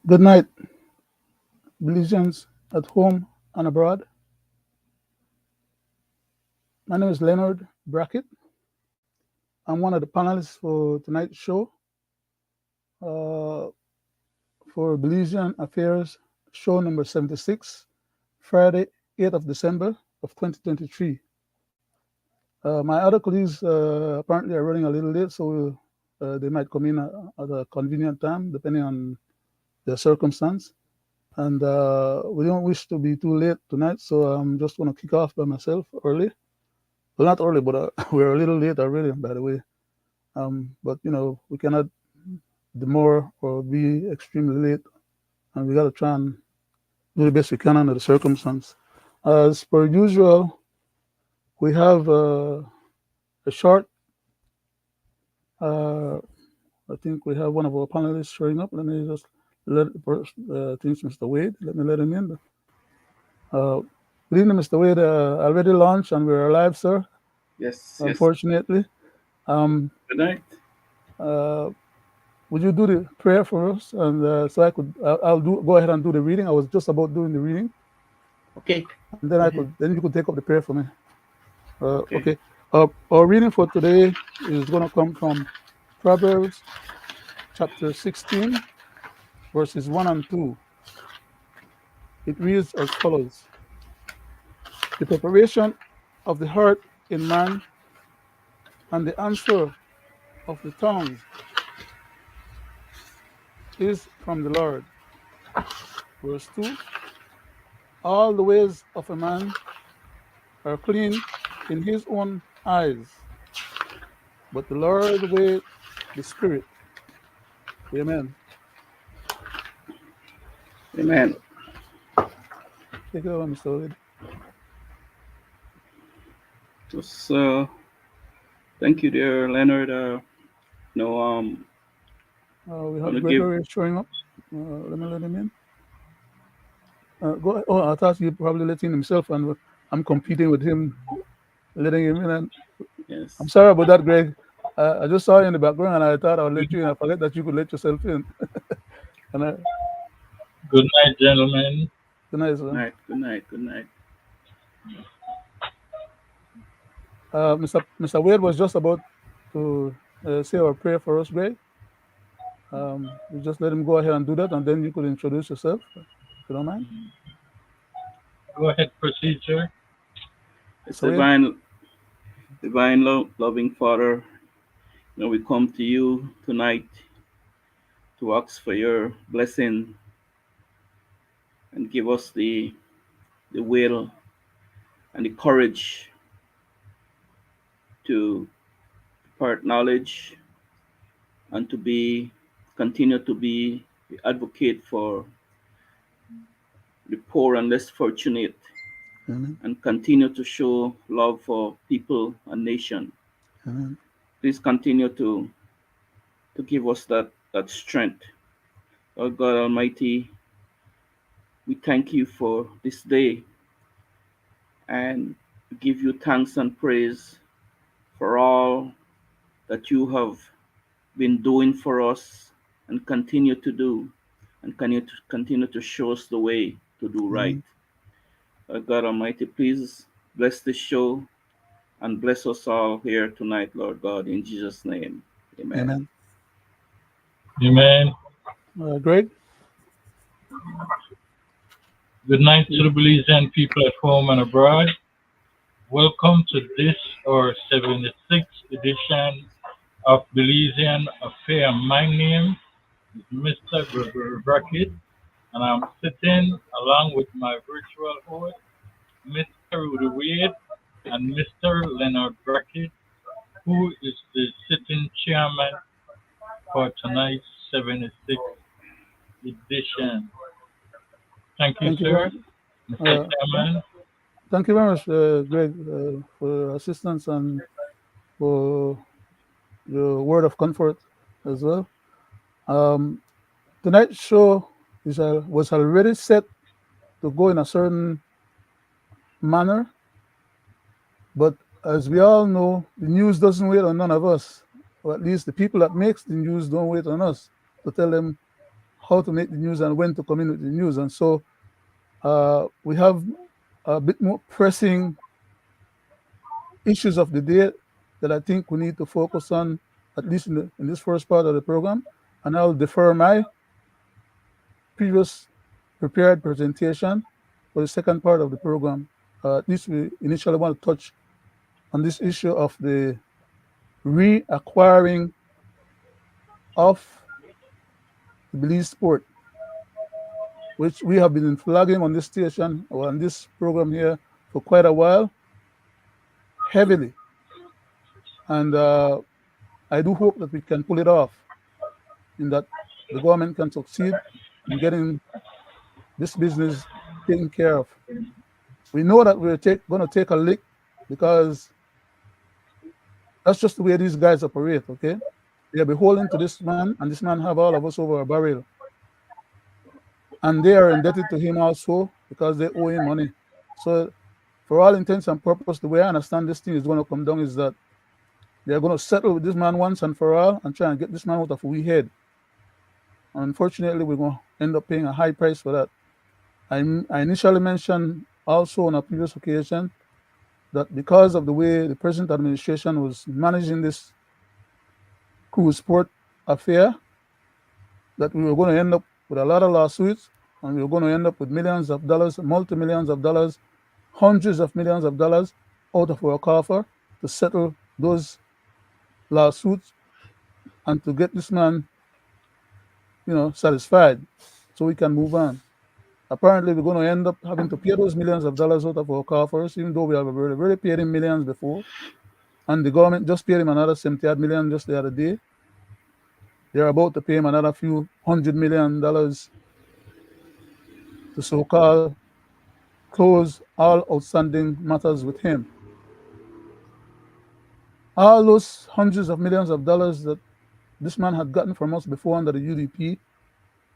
Good night, Belizeans at home and abroad. My name is Leonard Brackett. I'm one of the panelists for tonight's show uh, for Belizean Affairs, show number 76, Friday, 8th of December of 2023. My other colleagues apparently are running a little late, so they might come in at a convenient time, depending on their circumstance. And we don't wish to be too late tonight, so I'm just going to kick off by myself early. Well, not early, but we're a little late already, by the way. But we cannot demur or be extremely late, and we got to try and do the best we can under the circumstance. As per usual, we have a short. Uh, I think we have one of our panelists showing up. Let me just let things, Mr. Wade. Let me let him in. Uh, Good evening, Mr. Wade. Already launched and we're alive, sir. Yes, yes. Unfortunately. Um, Good night. uh, would you do the prayer for us? And so I'll go ahead and do the reading. I was just about doing the reading, Okay. and then Go ahead. then you could take up the prayer for me. Okay. Okay. Our reading for today is going to come from Proverbs chapter 16, verses 1 and 2. It reads as follows: The preparation of the heart in man, and the answer of the tongue is from the Lord. Verse 2: All the ways of a man are clean in his own eyes, but the Lord weighs the spirit. Amen. Amen. Take it over, Mr. Wade. Just thank you, dear Leonard. No, We have gonna give. Gregory showing up. Let me let him in. Go ahead. Oh, I thought you probably letting himself, and I'm competing with him, letting him in. And I'm Yes. sorry about that, Greg. I just saw you in the background, and I thought I would let you in. I forget that you could let yourself in. And Good night, gentlemen. good night, Good sir. night. Good night. Good night. Mr. Wade was just about to say our prayer for us, Greg. You just let him go ahead and do that, and then you could introduce yourself, if you don't mind. Go ahead, procedure. It's Mr. Wade. divine, loving Father. We come to you tonight to ask for your blessing and give us the will and the courage to impart knowledge and to continue to be the advocate for the poor and less fortunate, Amen. and continue to show love for people and nation. Amen. Please continue to give us that strength. Lord God Almighty, we thank you for this day and give you thanks and praise for all that you have been doing for us and continue to do, and continue to show us the way to do right. Amen. Lord God Almighty, please bless this show and bless us all here tonight, Lord God, in Jesus' name. Amen. Amen. Amen. Greg. Good night to the Belizean people at home and abroad. Welcome to this, our 76th edition of Belizean Affair. My name is Mr. Gregory Brackett, and I'm sitting along with my virtual host, Mr. Roody Wade, and Mr. Leonard Brackett, who is the sitting chairman for tonight's 76th edition. Thank you, Thank you sir, very, Mr. uh, Chairman. thank you very much, Greg, for your assistance and for your word of comfort as well. Um, Tonight's show was already set to go in a certain manner, but as we all know, the news doesn't wait on none of us, or at least the people that makes the news don't wait on us to tell them how to make the news and when to come in with the news. And so we have a bit more pressing issues of the day that I think we need to focus on, at least in this first part of the program. And I'll defer my previous prepared presentation for the second part of the program. At least we initially want to touch on this issue of the reacquiring of the Belize sport, which we have been flagging on this station or on this program here for quite a while, heavily. And I do hope that we can pull it off, in that the government can succeed in getting this business taken care of. We know that we're going to take a lick, because that's just the way these guys operate, okay? They're beholden to this man, and this man have all of us over a barrel. And they are indebted to him also, because they owe him money. So for all intents and purposes, the way I understand this thing is going to come down is that they're going to settle with this man once and for all and try and get this man out of we head. Unfortunately, we're going to end up paying a high price for that. I initially mentioned also on a previous occasion that because of the way the present administration was managing this cruise sport affair, that we were going to end up with a lot of lawsuits, and we were going to end up with millions of dollars, multi-millions of dollars, hundreds of millions of dollars out of our coffer to settle those lawsuits and to get this man, satisfied so we can move on. Apparently, we're going to end up having to pay those millions of dollars out of our coffers, even though we have already paid him millions before. And the government just paid him another 70 million just the other day. They're about to pay him another few $100 million to so-called close all outstanding matters with him. All those hundreds of millions of dollars that this man had gotten from us before under the UDP,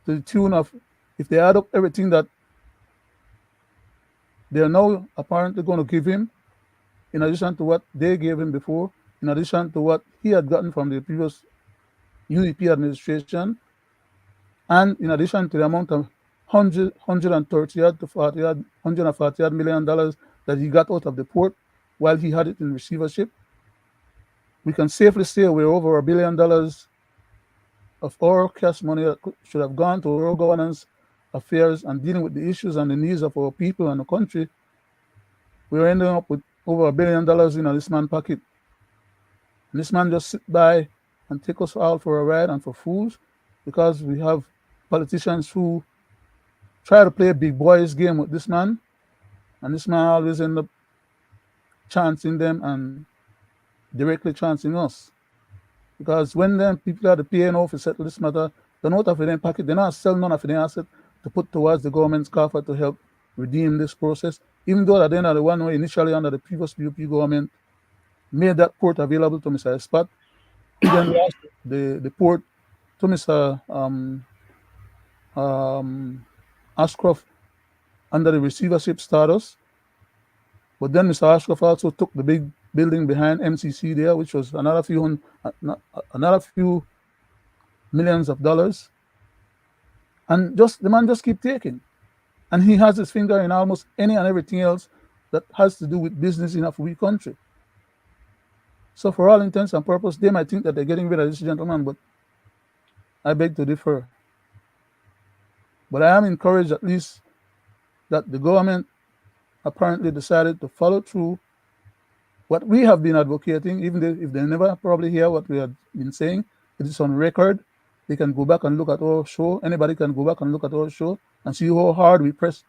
to the tune of, if they add up everything that they are now apparently going to give him, in addition to what they gave him before, in addition to what he had gotten from the previous UDP administration, and in addition to the amount of 130 to 40 $140 million that he got out of the port while he had it in receivership, we can safely say we're over $1 billion of our cash money that should have gone to rural governance affairs and dealing with the issues and the needs of our people and the country. We're ending up with over $1 billion in this man's pocket. And this man just sit by and take us all for a ride and for fools, because we have politicians who try to play a big boys game with this man, and this man always end up chancing them and directly chancing us. Because when them people are the paying off to settle this matter, they're not of their pocket, they're not selling none of their asset to put towards the government's coffer to help redeem this process, even though that they are the one way initially under the previous PUP government made that port available to Mr. Espat. He then lost the port to Mr. Ashcroft under the receivership status. But then Mr. Ashcroft also took the big building behind MCC there, which was another few millions of dollars. And the man just keep taking. And he has his finger in almost any and everything else that has to do with business in a free country. So for all intents and purposes, they might think that they're getting rid of this gentleman, but I beg to differ. But I am encouraged at least that the government apparently decided to follow through what we have been advocating, even if they never probably hear what we have been saying. It is on record. They can go back and look at our show. Anybody can go back and look at our show and see how hard we press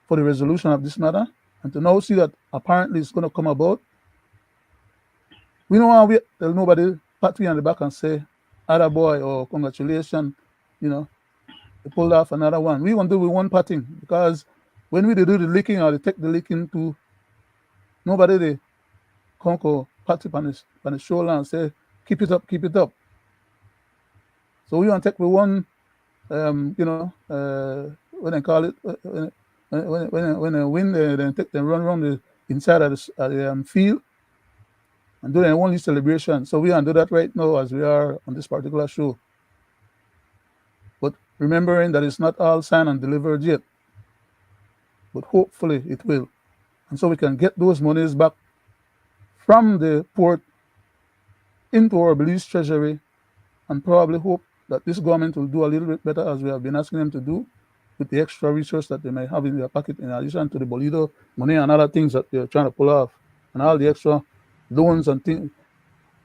for the resolution of this matter. And to now see that apparently it's going to come about, we don't want to wait till nobody pat me on the back and say, "Other boy," or "Congratulations," they pulled off another one. We want to do with one patting, because when we do the licking or they take the licking to, nobody they conquer pat it on the shoulder and say, keep it up, keep it up. So we want to take with one, when they call it, when they win, they take them run around the inside of the field and do their only celebration. So we want to do that right now as we are on this particular show. But remembering that it's not all signed and delivered yet, but hopefully it will. And so we can get those monies back from the port into our Belize treasury, and probably hope that this government will do a little bit better, as we have been asking them to do, with the extra resource that they may have in their pocket, in addition to the Bolido money and other things that they're trying to pull off, and all the extra loans and things.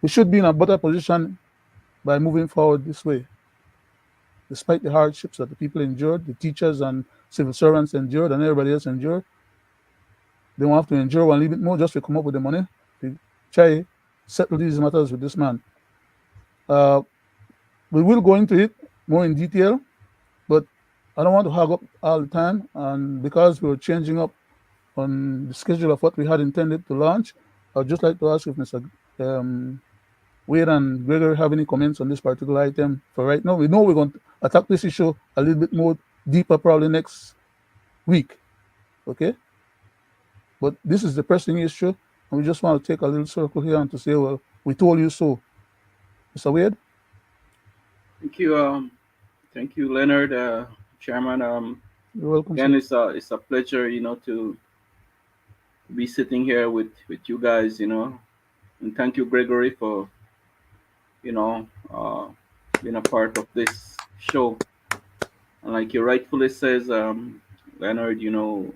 We should be in a better position by moving forward this way, despite the hardships that the people endured, the teachers and civil servants endured, and everybody else endured. They won't have to endure one little bit more just to come up with the money to try settle these matters with this man. Uh, we will go into it more in detail, but I don't want to hog up all the time. And because we're changing up on the schedule of what we had intended to launch, I'd just like to ask if Mr. Wade and Gregory have any comments on this particular item for right now. We know we're going to attack this issue a little bit more deeper probably next week, okay? But this is the pressing issue, and we just want to take a little circle here and to say, well, we told you so. Mr. Wade? Thank you, Leonard, Chairman. You're welcome, Again, sir. it's a pleasure, to be sitting here with you guys, and thank you, Gregory, for uh, being a part of this show. And like you rightfully says, Leonard,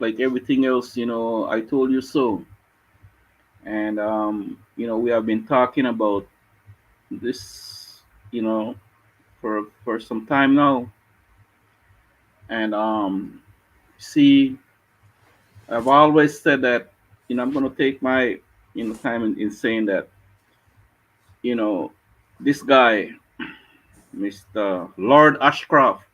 like everything else, I told you so. And we have been talking about this, for some time now. And see, I've always said that, I'm going to take my, time in saying that, you know, this guy, Mr. Lord Ashcroft,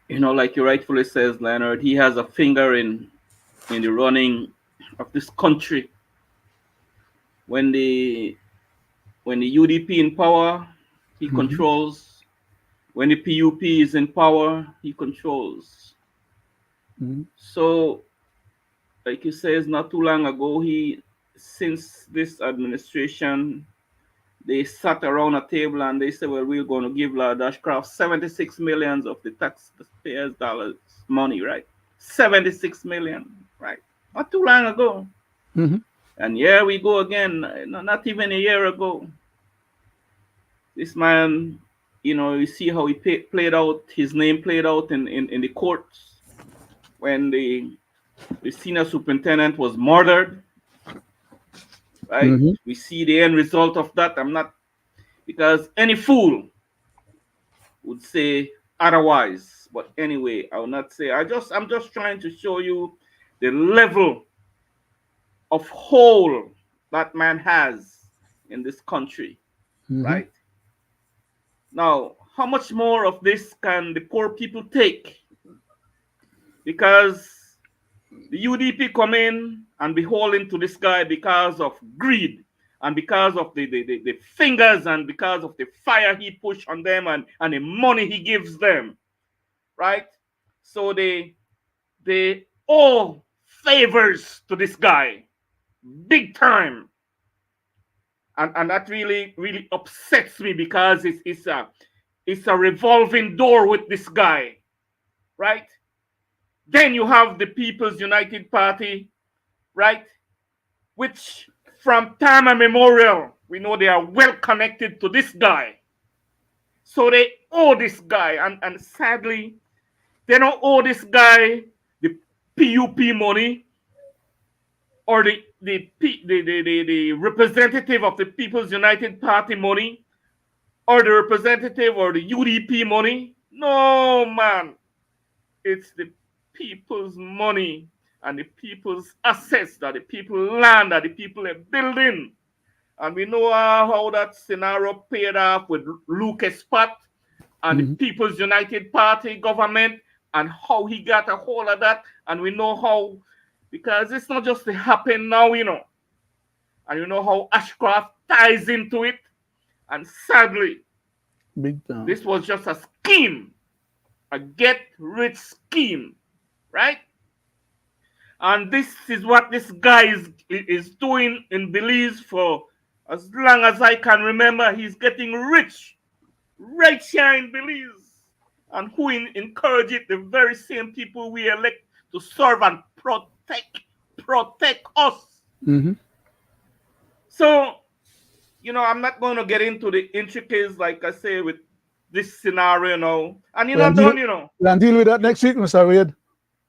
like you rightfully says, Leonard, he has a finger in the running of this country. When the UDP in power, he controls. When the PUP is in power, he controls. So, like you says, not too long ago, since this administration, they sat around a table and they said, well, we're going to give Lord Ashcroft 76 millions of the taxpayers' dollars money, right? 76 million, right? Not too long ago. And here we go again, not even a year ago. This man, you see how he played out, his name played out in the courts when the senior superintendent was murdered, right? We see the end result of that. Because any fool would say otherwise. But anyway, I will not say. I'm just trying to show you the level of hole that man has in this country, right? Now, how much more of this can the poor people take? Because the UDP come in and beholden to this guy because of greed and because of the fingers and because of the fire he pushed on them and the money he gives them, right? So they owe favors to this guy, big time. And that really, really upsets me because it's a revolving door with this guy, right? Then you have the People's United Party, right? Which from time immemorial, we know they are well connected to this guy. So they owe this guy. And sadly, they don't owe this guy the PUP money or the representative of the People's United Party money or the representative or the UDP money. No, man. It's the people's money and the people's assets that the people land that the people are building. And we know how that scenario paid off with Lucas Pat and the People's United Party government and how he got a hold of that. And we know how, because it's not just to happen now, And you know how Ashcroft ties into it. And sadly, this was just a scheme, a get-rich scheme, right? And this is what this guy is doing in Belize for as long as I can remember. He's getting rich right here in Belize. And who encourage it? The very same people we elect to serve and protect us. Mm-hmm. So, I'm not going to get into the intricacies, like I say, with this scenario now. And you're We'll not deal, done, we'll deal with that You next week, Mr. Wade.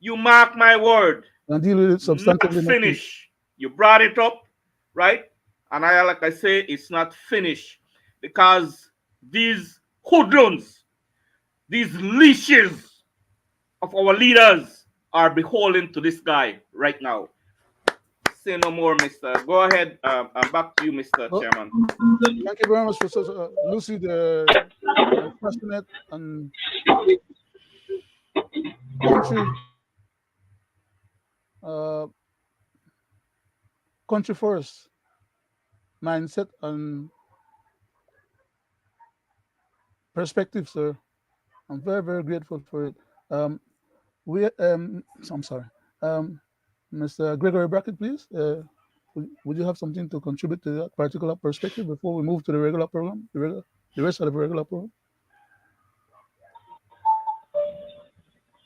you mark my word. We'll deal with it Not substantively next week. finished. You brought it up, right? And like I say, it's not finished because these hoodlums, these leashes of our leaders are beholden to this guy right now. Say no more, Mister. Go ahead. I'm back to you, Mr. Well, Chairman. thank you very much for such a lucid, passionate, and country, uh, country first mindset and perspective, sir. I'm very, very grateful for it. Um, I'm sorry. Um, Mr. Gregory Brackett, please. Would you have something to contribute to that particular perspective before we move to the regular program, the rest of the regular program?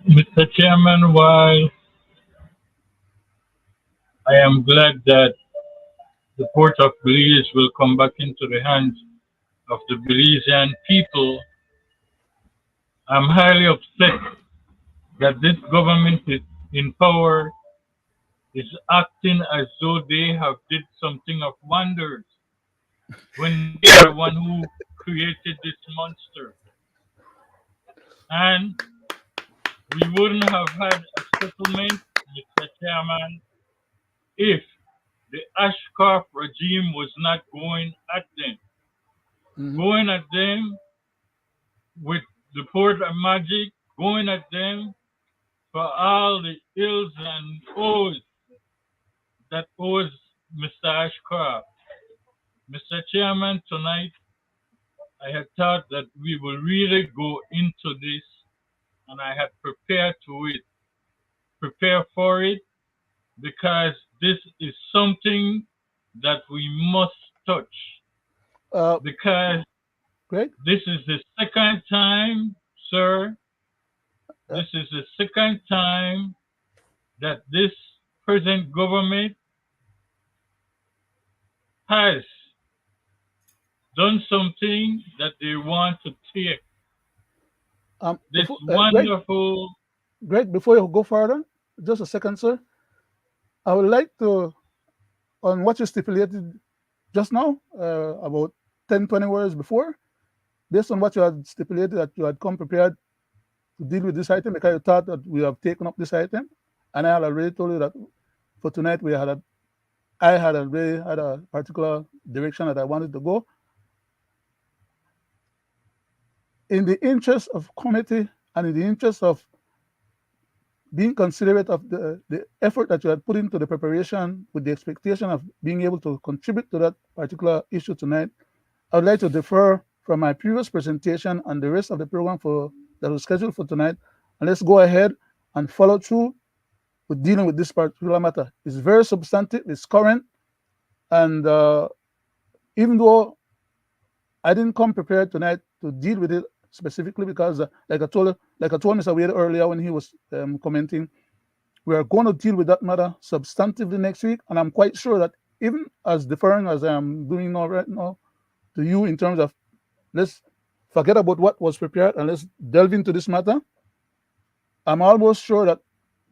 Mr. Chairman, while I am glad that the port of Belize will come back into the hands of the Belizean people, I'm highly upset that this government is in power is acting as though they have did something of wonders when they are the one who created this monster. And we wouldn't have had a settlement, Mr. Chairman, if the Ashcroft regime was not going at them. Mm-hmm. Going at them with the port of magic, going at them for all the ills and woes that owes Mr. Ashcroft. Mr. Chairman, tonight I had thought that we will really go into this and I had prepare for it because this is something that we must touch. Because Greg? this is the second time, sir, this is the second time that this present government has done something that they want to take. This wonderful. Greg, before you go further, just a second, sir. I would like to, on what you stipulated just now, about 10, 20 words before, based on what you had stipulated that you had come prepared to deal with this item because you thought that we have taken up this item. And I had already told you that for tonight I had already had a particular direction that I wanted to go. In the interest of committee and in the interest of being considerate of the effort that you had put into the preparation with the expectation of being able to contribute to that particular issue tonight, I would like to defer from my previous presentation and the rest of the program that was scheduled for tonight, and let's go ahead and follow through with dealing with this particular matter. It's very substantive, it's current, and even though I didn't come prepared tonight to deal with it specifically because, like I told Mr. Wade earlier when he was commenting, we are going to deal with that matter substantively next week, and I'm quite sure that even as deferring as I am doing now right now to you in terms of let's forget about what was prepared and let's delve into this matter, I'm almost sure that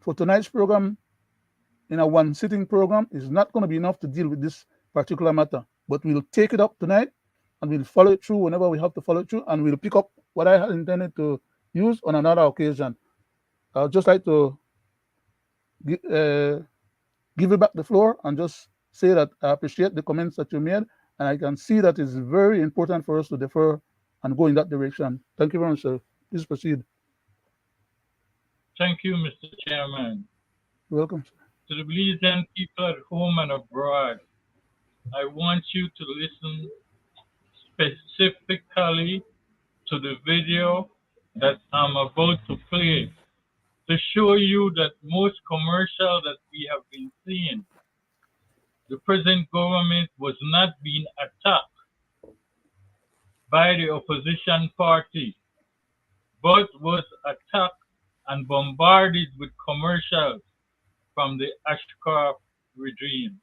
for tonight's program, in a one sitting program, is not going to be enough to deal with this particular matter. But we'll take it up tonight and we'll follow it through whenever we have to follow it through, and we'll pick up what I had intended to use on another occasion. I'd just like to give you back the floor and just say that I appreciate the comments that you made, and I can see that it's very important for us to defer and go in that direction. Thank you very much, sir. Please proceed. Thank you, Mr. Chairman. You're welcome, sir. To the Belizean people at home and abroad, I want you to listen specifically to the video that I'm about to play to show you that most commercial that we have been seeing, the present government was not being attacked by the opposition party, but was attacked and bombarded with commercials from the Ashcroft regime.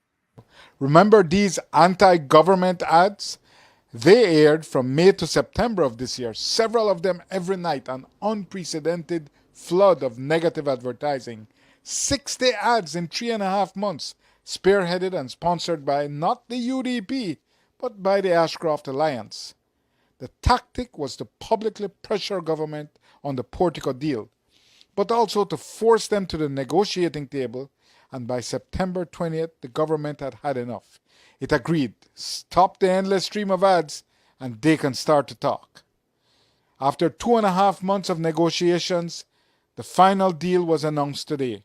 Remember these anti-government ads? They aired from May to September of this year, several of them every night, an unprecedented flood of negative advertising. 60 ads in 3.5 months, spearheaded and sponsored by not the UDP, but by the Ashcroft Alliance. The tactic was to publicly pressure government on the Portico deal, but also to force them to the negotiating table, and by September 20th, the government had had enough. It agreed, stop the endless stream of ads, and they can start to talk. After 2.5 months of negotiations, the final deal was announced today.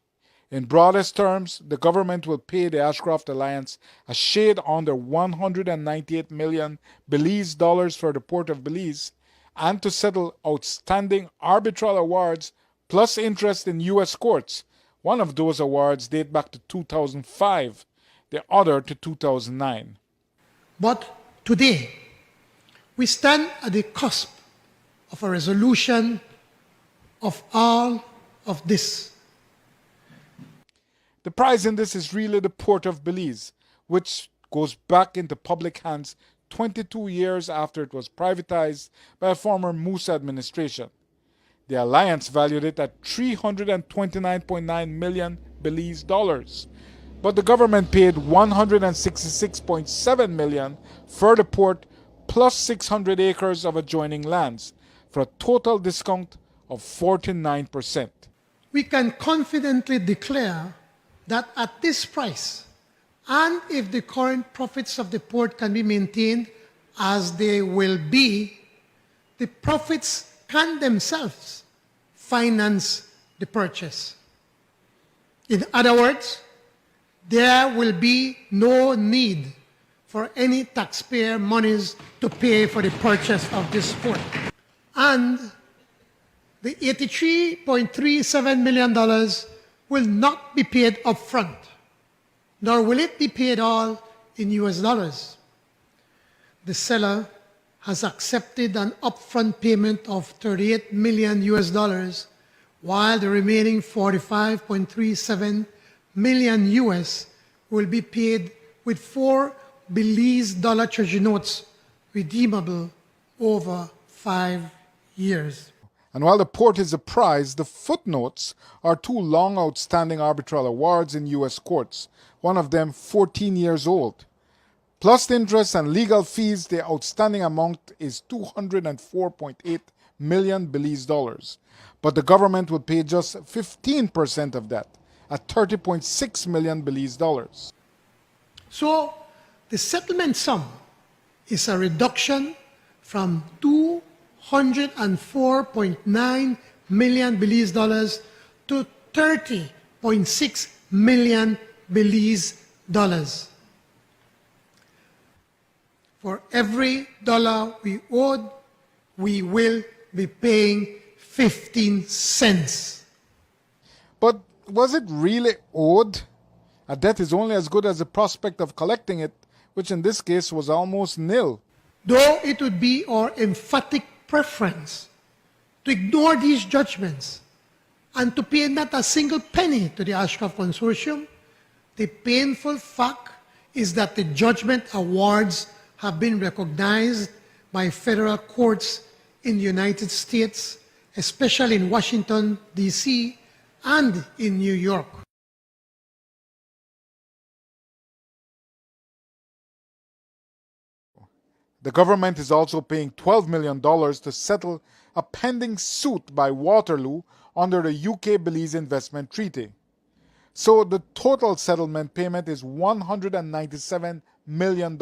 In broadest terms, the government will pay the Ashcroft Alliance a shade under 198 million Belize dollars for the Port of Belize, and to settle outstanding arbitral awards plus interest in U.S. courts. One of those awards date back to 2005, the other to 2009. But today, we stand at the cusp of a resolution of all of this. The prize in this is really the Port of Belize, which goes back into public hands 22 years after it was privatized by a former Musa administration. The alliance valued it at 329.9 million Belize dollars, but the government paid 166.7 million for the port plus 600 acres of adjoining lands, for a total discount of 49%. We can confidently declare that at this price, and if the current profits of the port can be maintained as they will be, the profits can themselves finance the purchase. In other words, there will be no need for any taxpayer monies to pay for the purchase of this port. And the $83.37 million will not be paid upfront, nor will it be paid all in US dollars. The seller has accepted an upfront payment of 38 million US dollars, while the remaining 45.37 million US will be paid with 4 Belize dollar treasury notes redeemable over 5 years. And while the port is a prize, the footnotes are 2 long outstanding arbitral awards in U.S. courts, one of them 14 years old. Plus the interest and legal fees, the outstanding amount is 204.8 million Belize dollars. But the government will pay just 15% of that, at 30.6 million Belize dollars. So the settlement sum is a reduction from 204.9 million Belize dollars to 30.6 million Belize dollars. For every dollar we owed, we will be paying 15 cents. But was it really owed? A debt is only as good as the prospect of collecting it, which in this case was almost nil. Though it would be our emphatic preference to ignore these judgments and to pay not a single penny to the Ashcroft Consortium, the painful fact is that the judgment awards have been recognized by federal courts in the United States, especially in Washington, D.C., and in New York. The government is also paying $12 million to settle a pending suit by Waterloo under the UK-Belize Investment Treaty. So the total settlement payment is $197 million,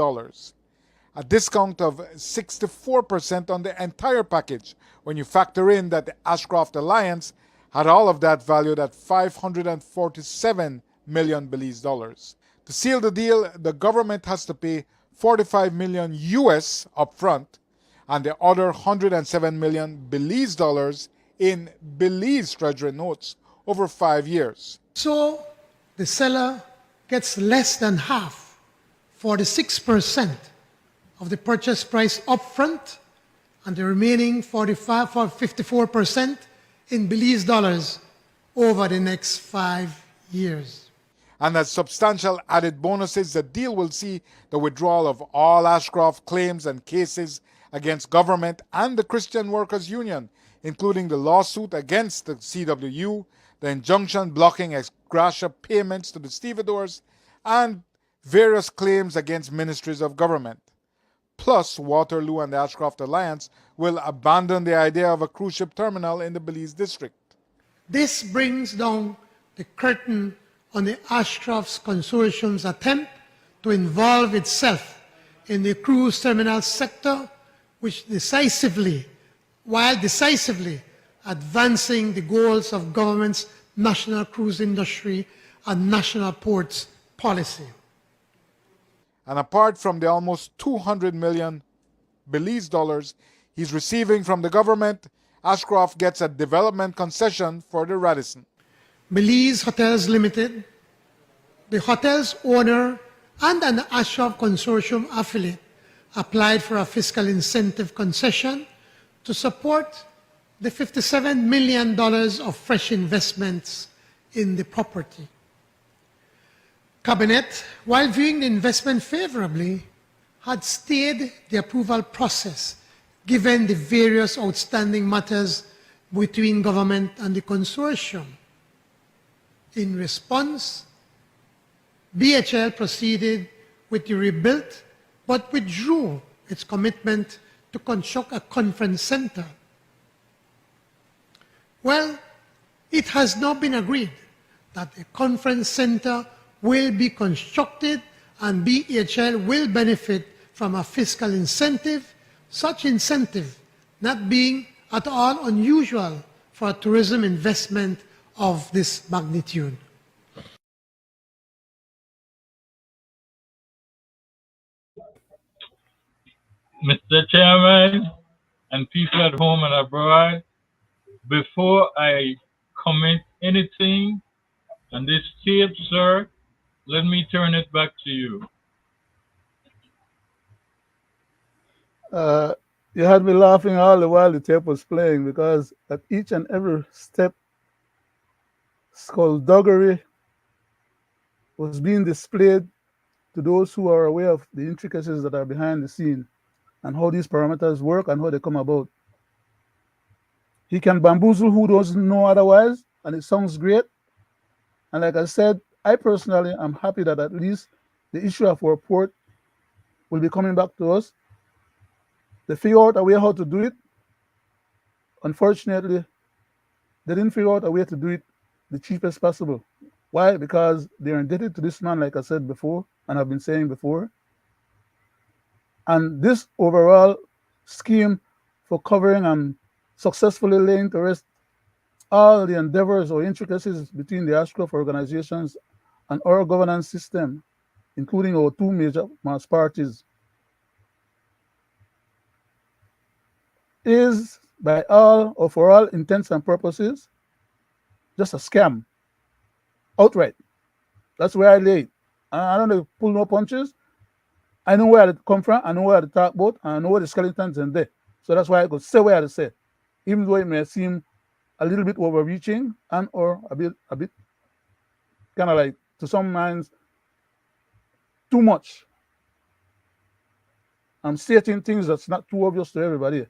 a discount of 64% on the entire package when you factor in that the Ashcroft Alliance had all of that valued at 547 million Belize dollars. To seal the deal, the government has to pay 45 million US upfront and the other 107 million Belize dollars in Belize treasury notes over 5 years. So the seller gets less than half, 46% of the purchase price upfront, and the remaining 54% in Belize dollars over the next 5 years. And as substantial added bonuses, the deal will see the withdrawal of all Ashcroft claims and cases against government and the Christian Workers Union, including the lawsuit against the CWU, the injunction blocking ex gratia payments to the stevedores, and various claims against ministries of government. Plus, Waterloo and the Ashcroft Alliance will abandon the idea of a cruise ship terminal in the Belize district. This brings down the curtain on the Ashcroft's consortium's attempt to involve itself in the cruise terminal sector, while decisively advancing the goals of government's national cruise industry and national ports policy. And apart from the almost 200 million Belize dollars he's receiving from the government, Ashcroft gets a development concession for the Radisson. Belize Hotels Limited, the hotel's owner and an Ashcroft Consortium affiliate, applied for a fiscal incentive concession to support the $57 million of fresh investments in the property. Cabinet, while viewing the investment favorably, had stayed the approval process given the various outstanding matters between government and the consortium. In response, BHL proceeded with the rebuilt but withdrew its commitment to construct a conference center. Well, it has now been agreed that a conference center will be constructed and BHL will benefit from a fiscal incentive, such incentive not being at all unusual for a tourism investment of this magnitude. Mr. Chairman and people at home and abroad, before I comment anything on this tape, sir, let me turn it back to you. You had me laughing all the while the tape was playing, because at each and every step, skullduggery was being displayed to those who are aware of the intricacies that are behind the scene and how these parameters work and how they come about. He can bamboozle who doesn't know otherwise, and it sounds great. And like I said, I personally am happy that at least the issue of our port will be coming back to us. They figure out a way how to do it. Unfortunately, they didn't figure out a way to do it the cheapest possible. Why? Because they're indebted to this man, like I said before, and I've been saying before. And this overall scheme for covering and successfully laying to rest all the endeavors or intricacies between the Ashcroft organizations and our governance system, including our two major mass parties, is, by all or for all intents and purposes, just a scam. Outright. That's where I lay it. I don't pull no punches. I know where it come from, I know where to talk about, and I know where the skeletons in there. So that's why I could say where to say. Even though it may seem a little bit overreaching and or a bit kind of like, to some minds, too much. I'm stating things that's not too obvious to everybody.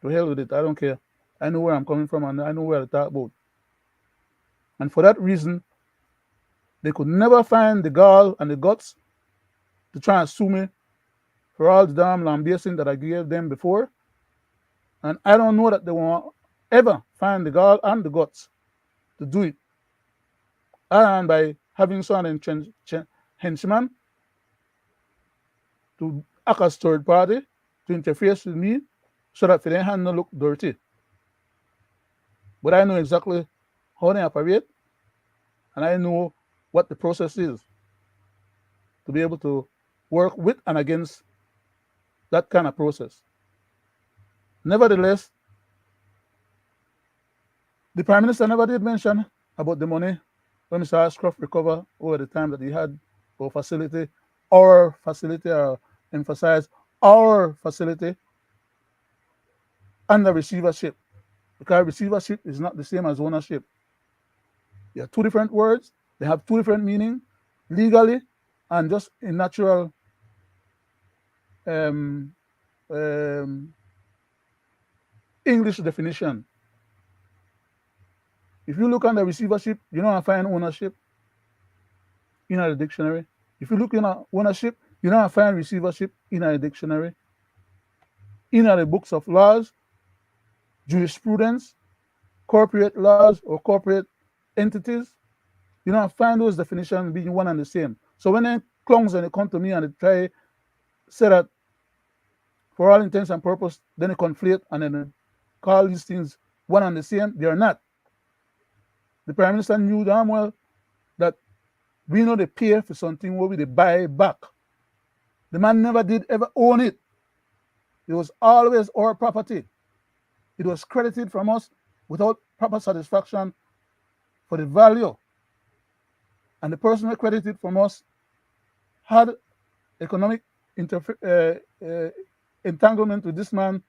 To hell with it, I don't care. I know where I'm coming from and I know where to talk about. And for that reason, they could never find the gall and the guts to try and sue me for all the damn lambasting that I gave them before. And I don't know that they will ever find the gall and the guts to do it. And by having some henchmen to act as third party to interfere with me so that their hand no look dirty. But I know exactly how they operate, and I know what the process is to be able to work with and against that kind of process. Nevertheless, the Prime Minister never did mention about the money when Mr. Ashcroft recovered over the time that he had for facility, or emphasize our facility under receivership, because receivership is not the same as ownership. They are two different words. They have two different meanings legally and just in natural um, um, English definition. If you look under receivership, you don't find ownership in a dictionary. If you look in ownership, you don't find receivership in a dictionary. In the books of laws, jurisprudence, corporate laws, or corporate entities, you don't find those definitions being one and the same. So when they clowns and they come to me and they try say that for all intents and purposes, then they conflate and then they call these things one and the same, they are not. The Prime Minister knew damn well that we know they pay for something where we they buy back. The man never did ever own it. It was always our property. It was credited from us without proper satisfaction for the value. And the person who credited from us had economic entanglement with this man.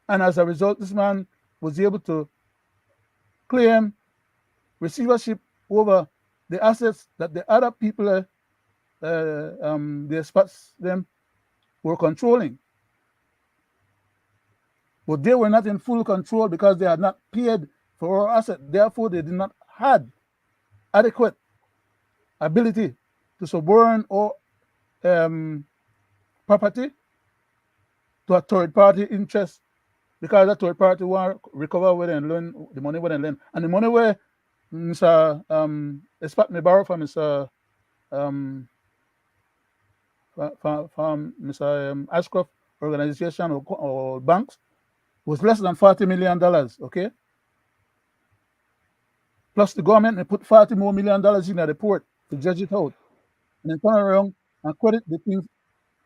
And as a result, this man was able to claim receivership over the assets that the other people, the experts, them were controlling. But they were not in full control because they had not paid for our asset. Therefore, they did not have adequate ability to suborn or property to a third party interest, because that third party want to recover where they learn the money where they lend. And the money where Mr. Expect me borrow from Mr. From Mr. Ashcroft organization or banks was less than $40 million, okay? Plus the government, they put $40 more million in the port to judge it out. And then turn around and credit the things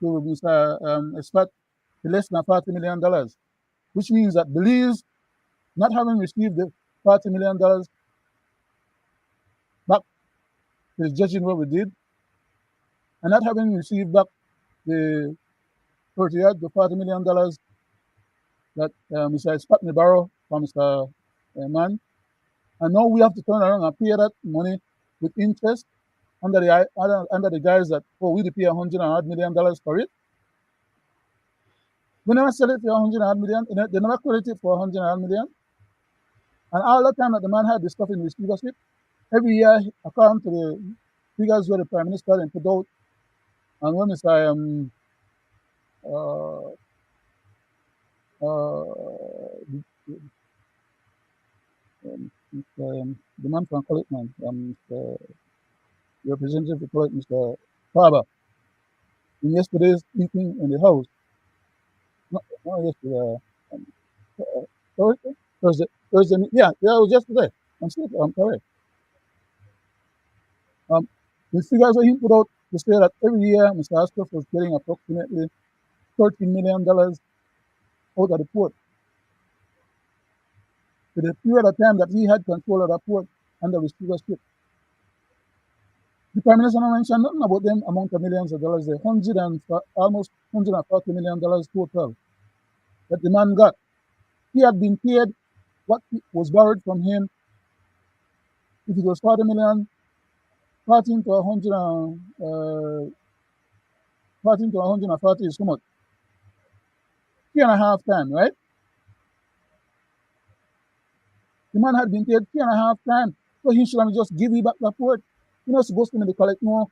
to Mr. Expect less than $40 million, which means that Belize, not having received the $40 million back to the judging what we did, and not having received back the $40 million that Mr. Expect me borrow from Mr. Man. And now we have to turn around and pay that money with interest under the guise that, oh, we pay $100 million for it. We never sell it for $100 million. They never credit it for $100 million. And all the time that the man had this stuff in receivership, every year, according to the figures where the Prime Minister and put out, and when Mr. The man from Collection, the representative for Collection, Mr. Faber, in yesterday's meeting in the House, not yesterday, Thursday, yeah, it was yesterday. I'm correct. The figures that he put out to say that every year Mr. Ashcroft was getting approximately $13 million out of the port. For the period of time that he had control of the port under receivership. The Prime Minister mentioned nothing about them amount of millions of dollars there, almost $140 million total that the man got. He had been paid what was borrowed from him. If it was 40 million, 14 to 100, 14 to 140 is how much? 3.5 times, right? The man had been paid 3.5 times, so he should have just give you back the port. You're not supposed to collect more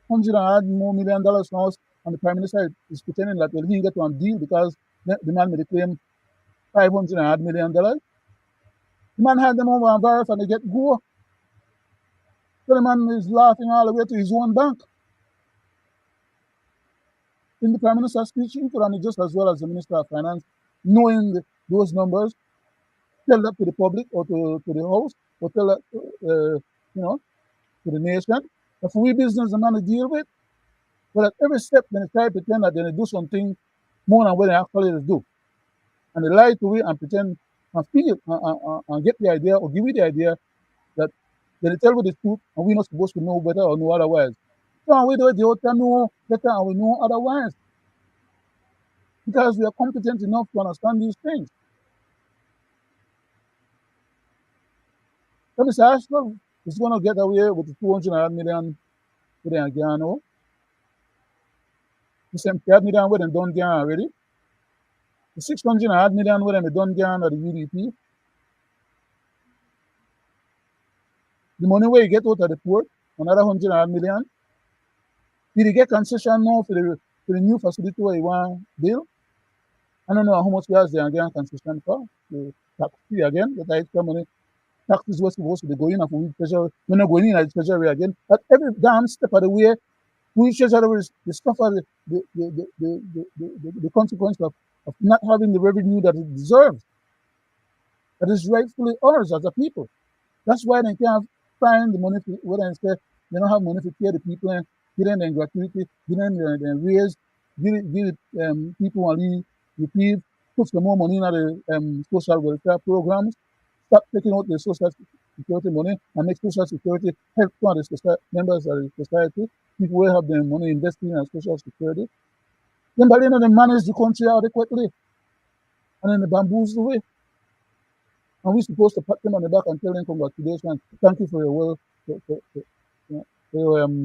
$100 more million from us, and the Prime Minister is pretending that well, he get one deal because the man made a claim $500 million. The man had them over and borrow and they get go. So the man is laughing all the way to his own bank. In the Prime Minister's speech, he could have just as well as the Minister of Finance, knowing those numbers, tell that to the public or to the House, or tell that to the nation. If we business the man to deal with, but at every step they try to pretend that they do something more than what they actually do. And they lie to you and pretend and feel and get the idea or give you the idea that they tell you the truth and we're not supposed to know better or know otherwise. So we do it the other know better and we know otherwise. Because we are competent enough to understand these things. Let me say, Ashford is going to get away with the 200 million with the Gano. The same 30 million with them done Gan already. The 600 million with them done Gan at the UDP. The money where you get out of the port, another 100 million. Did you get concession now for the new facility where you want to build? I don't know how much gas they are getting concession for. The tax free again, the extra money. Taxes were supposed to be going up with treasury. We're not going in at the treasury again. At every damn step of the way, we treasury is the stuff of the consequence of not having the revenue that it deserves. That is rightfully ours as a people. That's why they can't find the money to whether instead they don't have money to pay the people and give them gratuity, give them the raise, give people only reprieve, put some more money in the social welfare programs, stop taking out the social security money and make social security help for the members of the society, people will have their money investing in social security. Then by the end of they manage the country adequately and then they bamboozle away. And we're supposed to pat them on the back and tell them congratulations, thank you for your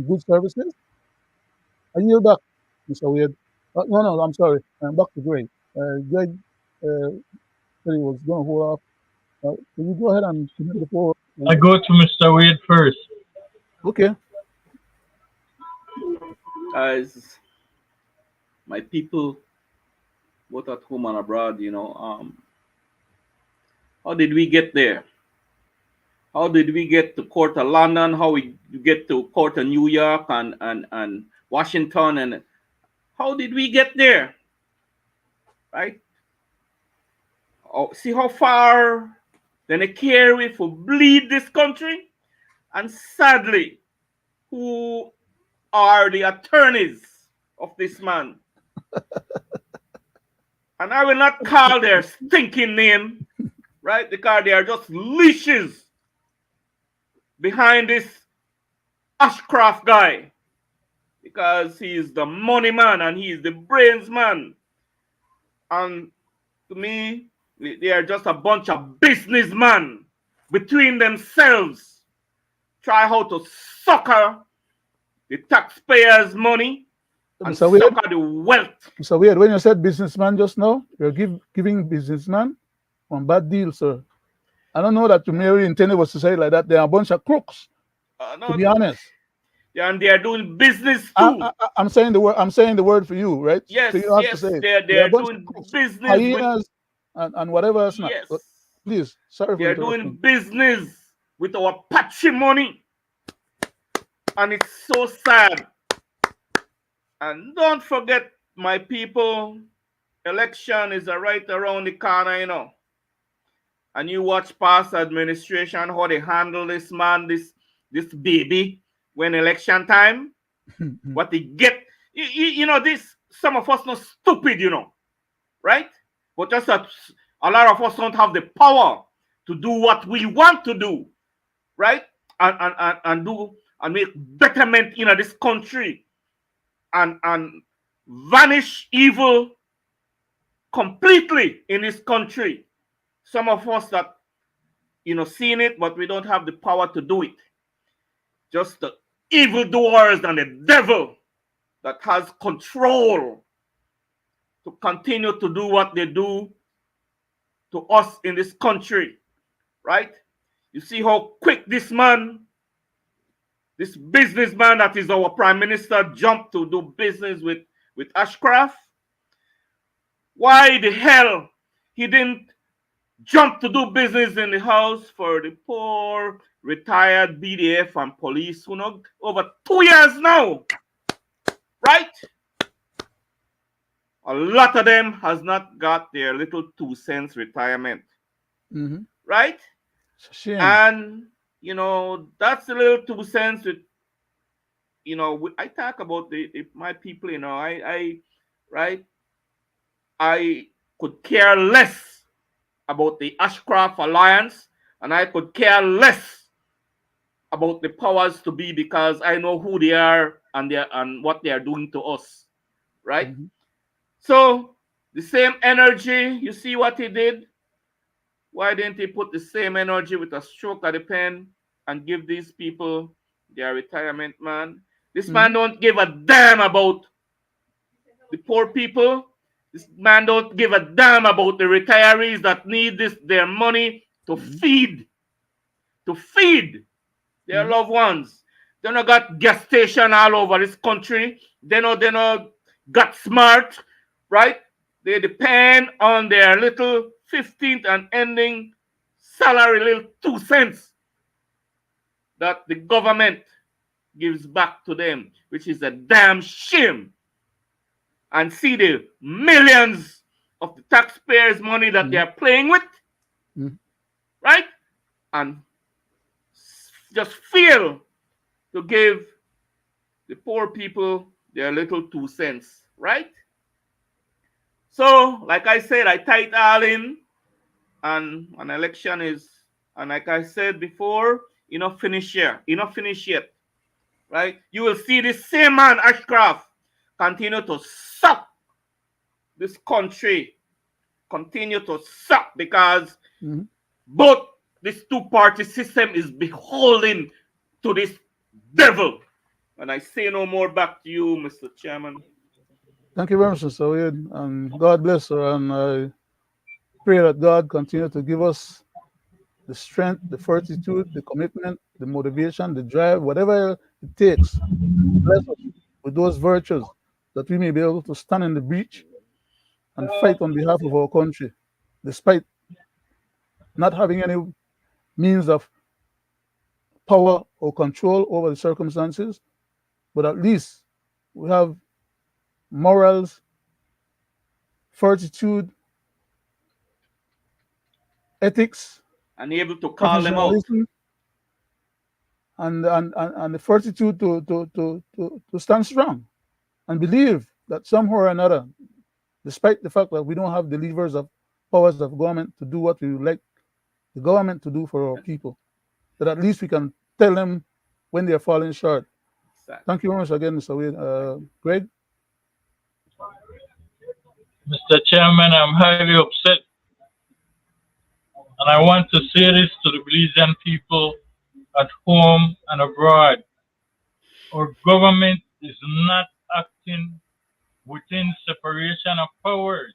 good services. I yield back, Mr. Wade. No, I'm sorry. I'm back to Greg. Greg said he was going to hold off. Can you go ahead and submit the floor? I go to Mr. Wade first. Okay. As my people, both at home and abroad, how did we get there? How did we get to Court of London? How we get to Court of New York and Washington? And how did we get there? Right? Oh, see how far then they carry for bleed this country? And sadly, who are the attorneys of this man? And I will not call their stinking name, right? Because they are just leashes behind this Ashcroft guy. Because he is the money man and he is the brains man. And to me, they are just a bunch of businessmen between themselves. Try how to sucker the taxpayers' money and sucker the wealth. Mr. Wade, when you said businessman just now, you're giving businessman one bad deal, sir. I don't know that you merely intended was to say it like that. They're a bunch of crooks, to be honest. Yeah, and they are doing business too. I'm saying the word. I'm saying the word for you, right? Yes, so you have yes, to say they're doing business hyenas and whatever else. Yes, not. Please, sorry for they're doing business with our patchy money, and it's so sad. And don't forget, my people, election is right around the corner, And you watch past administration how they handle this man, this baby, when election time. What they get, this, some of us not stupid, right? But just that a lot of us don't have the power to do what we want to do, right? And do and make betterment in this country and vanish evil completely in this country. Some of us that seen it, but we don't have the power to do it. Just the evildoers and the devil that has control to continue to do what they do to us in this country, right? You see how quick this man, this businessman that is our prime minister, jumped to do business with Ashcroft? Why the hell he didn't jump to do business in the house for the poor retired BDF and police who know over 2 years now, right? A lot of them has not got their little 2 cents retirement, right? And that's the little 2 cents with I talk about my people, I could care less about the Ashcroft Alliance, and I could care less about the powers to be because I know who they are and what they are doing to us, right? So the same energy, you see what he did? Why didn't he put the same energy with a stroke of the pen and give these people their retirement, man? This man don't give a damn about the poor people. This man don't give a damn about the retirees that need their money to feed their loved ones. They not got gas station all over this country. They not got smart, right? They depend on their little 15th and ending salary, little 2 cents that the government gives back to them, which is a damn shame. And see the millions of the taxpayers' money that they are playing with, right? And just fail to give the poor people their little 2 cents, right? So, like I said, I tie it all in, and an election is, and like I said before, enough finish here, enough finish yet, right? You will see this same man, Ashcroft, continue to suck this country, continue to suck because both this two-party system is beholden to this devil. And I say no more. Back to you, Mr. Chairman. Thank you very much, Mr. Wade, and God bless her. And I pray that God continue to give us the strength, the fortitude, the commitment, the motivation, the drive, whatever it takes. Bless us with those virtues that we may be able to stand in the breach and fight on behalf of our country, despite not having any means of power or control over the circumstances. But at least we have morals, fortitude, ethics, and able to call them out, and the fortitude to stand strong and believe that somehow or another, despite the fact that we don't have the levers of powers of government to do what we would like the government to do for our people, that at least we can tell them when they are falling short. Exactly. Thank you very much again, Mr. Wade. Greg? Mr. Chairman, I'm highly upset. And I want to say this to the Belizean people at home and abroad. Our government is not acting within separation of powers.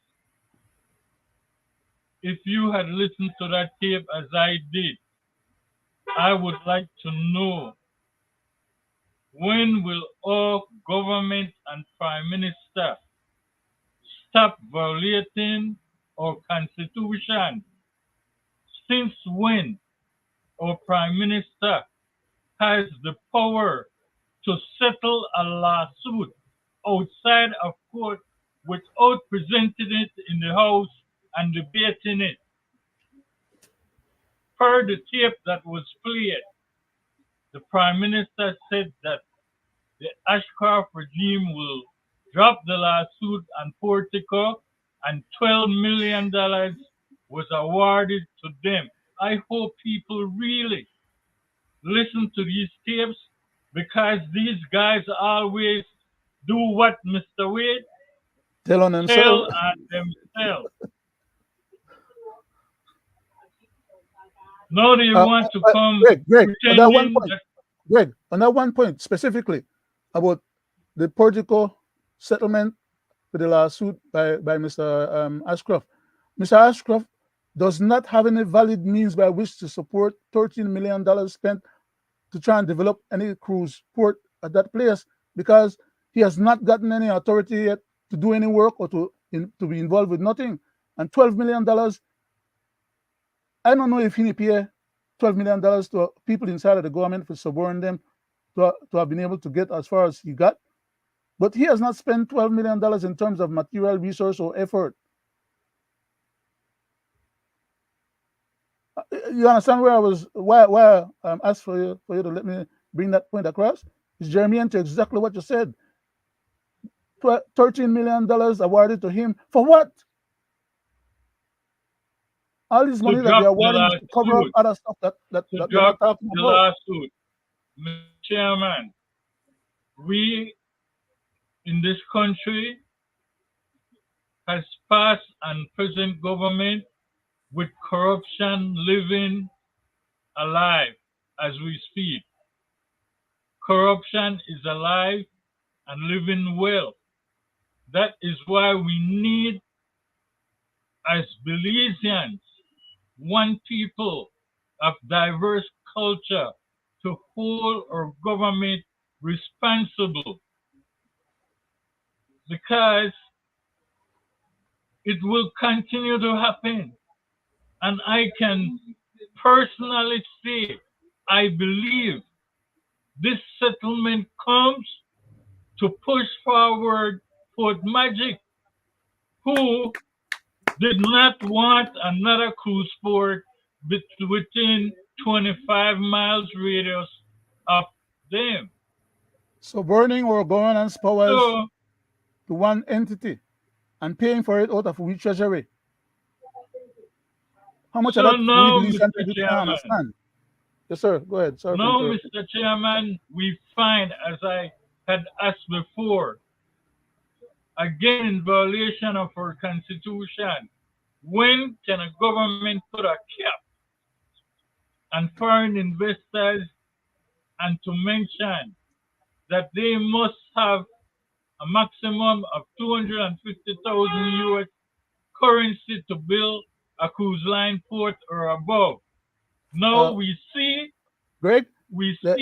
If you had listened to that tape as I did, I would like to know, when will our government and Prime Minister stop violating our Constitution? Since when our Prime Minister has the power to settle a lawsuit outside of court without presenting it in the House and debating it? Per the tape that was played, the Prime Minister said that the Ashcroft regime will drop the lawsuit on Portico and $12 million was awarded to them. I hope people really listen to these tapes, because these guys always do what, Mr. Wade? Tell on themselves. Now they want to come. Greg, on that one point, Greg, on that one point specifically about the Portico settlement for the lawsuit by Mr. Ashcroft. Mr. Ashcroft does not have any valid means by which to support $13 million spent to try and develop any cruise port at that place, because he has not gotten any authority yet to do any work or to be involved with nothing. And $12 million, I don't know if he pay $12 million to people inside of the government for suborning them to have been able to get as far as he got. But he has not spent $12 million in terms of material resource or effort. You understand where I was, why I asked for you to let me bring that point across? It's germane to exactly what you said. $13 million awarded to him for what? All this money that they're awarding to cover up other stuff that they're not talking about. Mr. Chairman, we in this country has passed, and present government with corruption living alive as we speak. Corruption is alive and living well. That is why we need, as Belizeans, one people of diverse culture, to hold our government responsible, because it will continue to happen. And I can personally say, I believe this settlement comes to push forward Fort Magic, who did not want another cruise port within 25 miles radius of them. So burning our governance powers So, to one entity and paying for it out of we treasury. How much of so that we now, Belizean Mr. people can Chairman, understand? Yes, sir. Go ahead. Sorry for now, interrupting. Mr. Chairman, we find, as I had asked before, again in violation of our constitution, when can a government put a cap on foreign investors, and to mention that they must have a maximum of 250,000 US currency to build a cruise line port or above. Now Uh, we see Greg,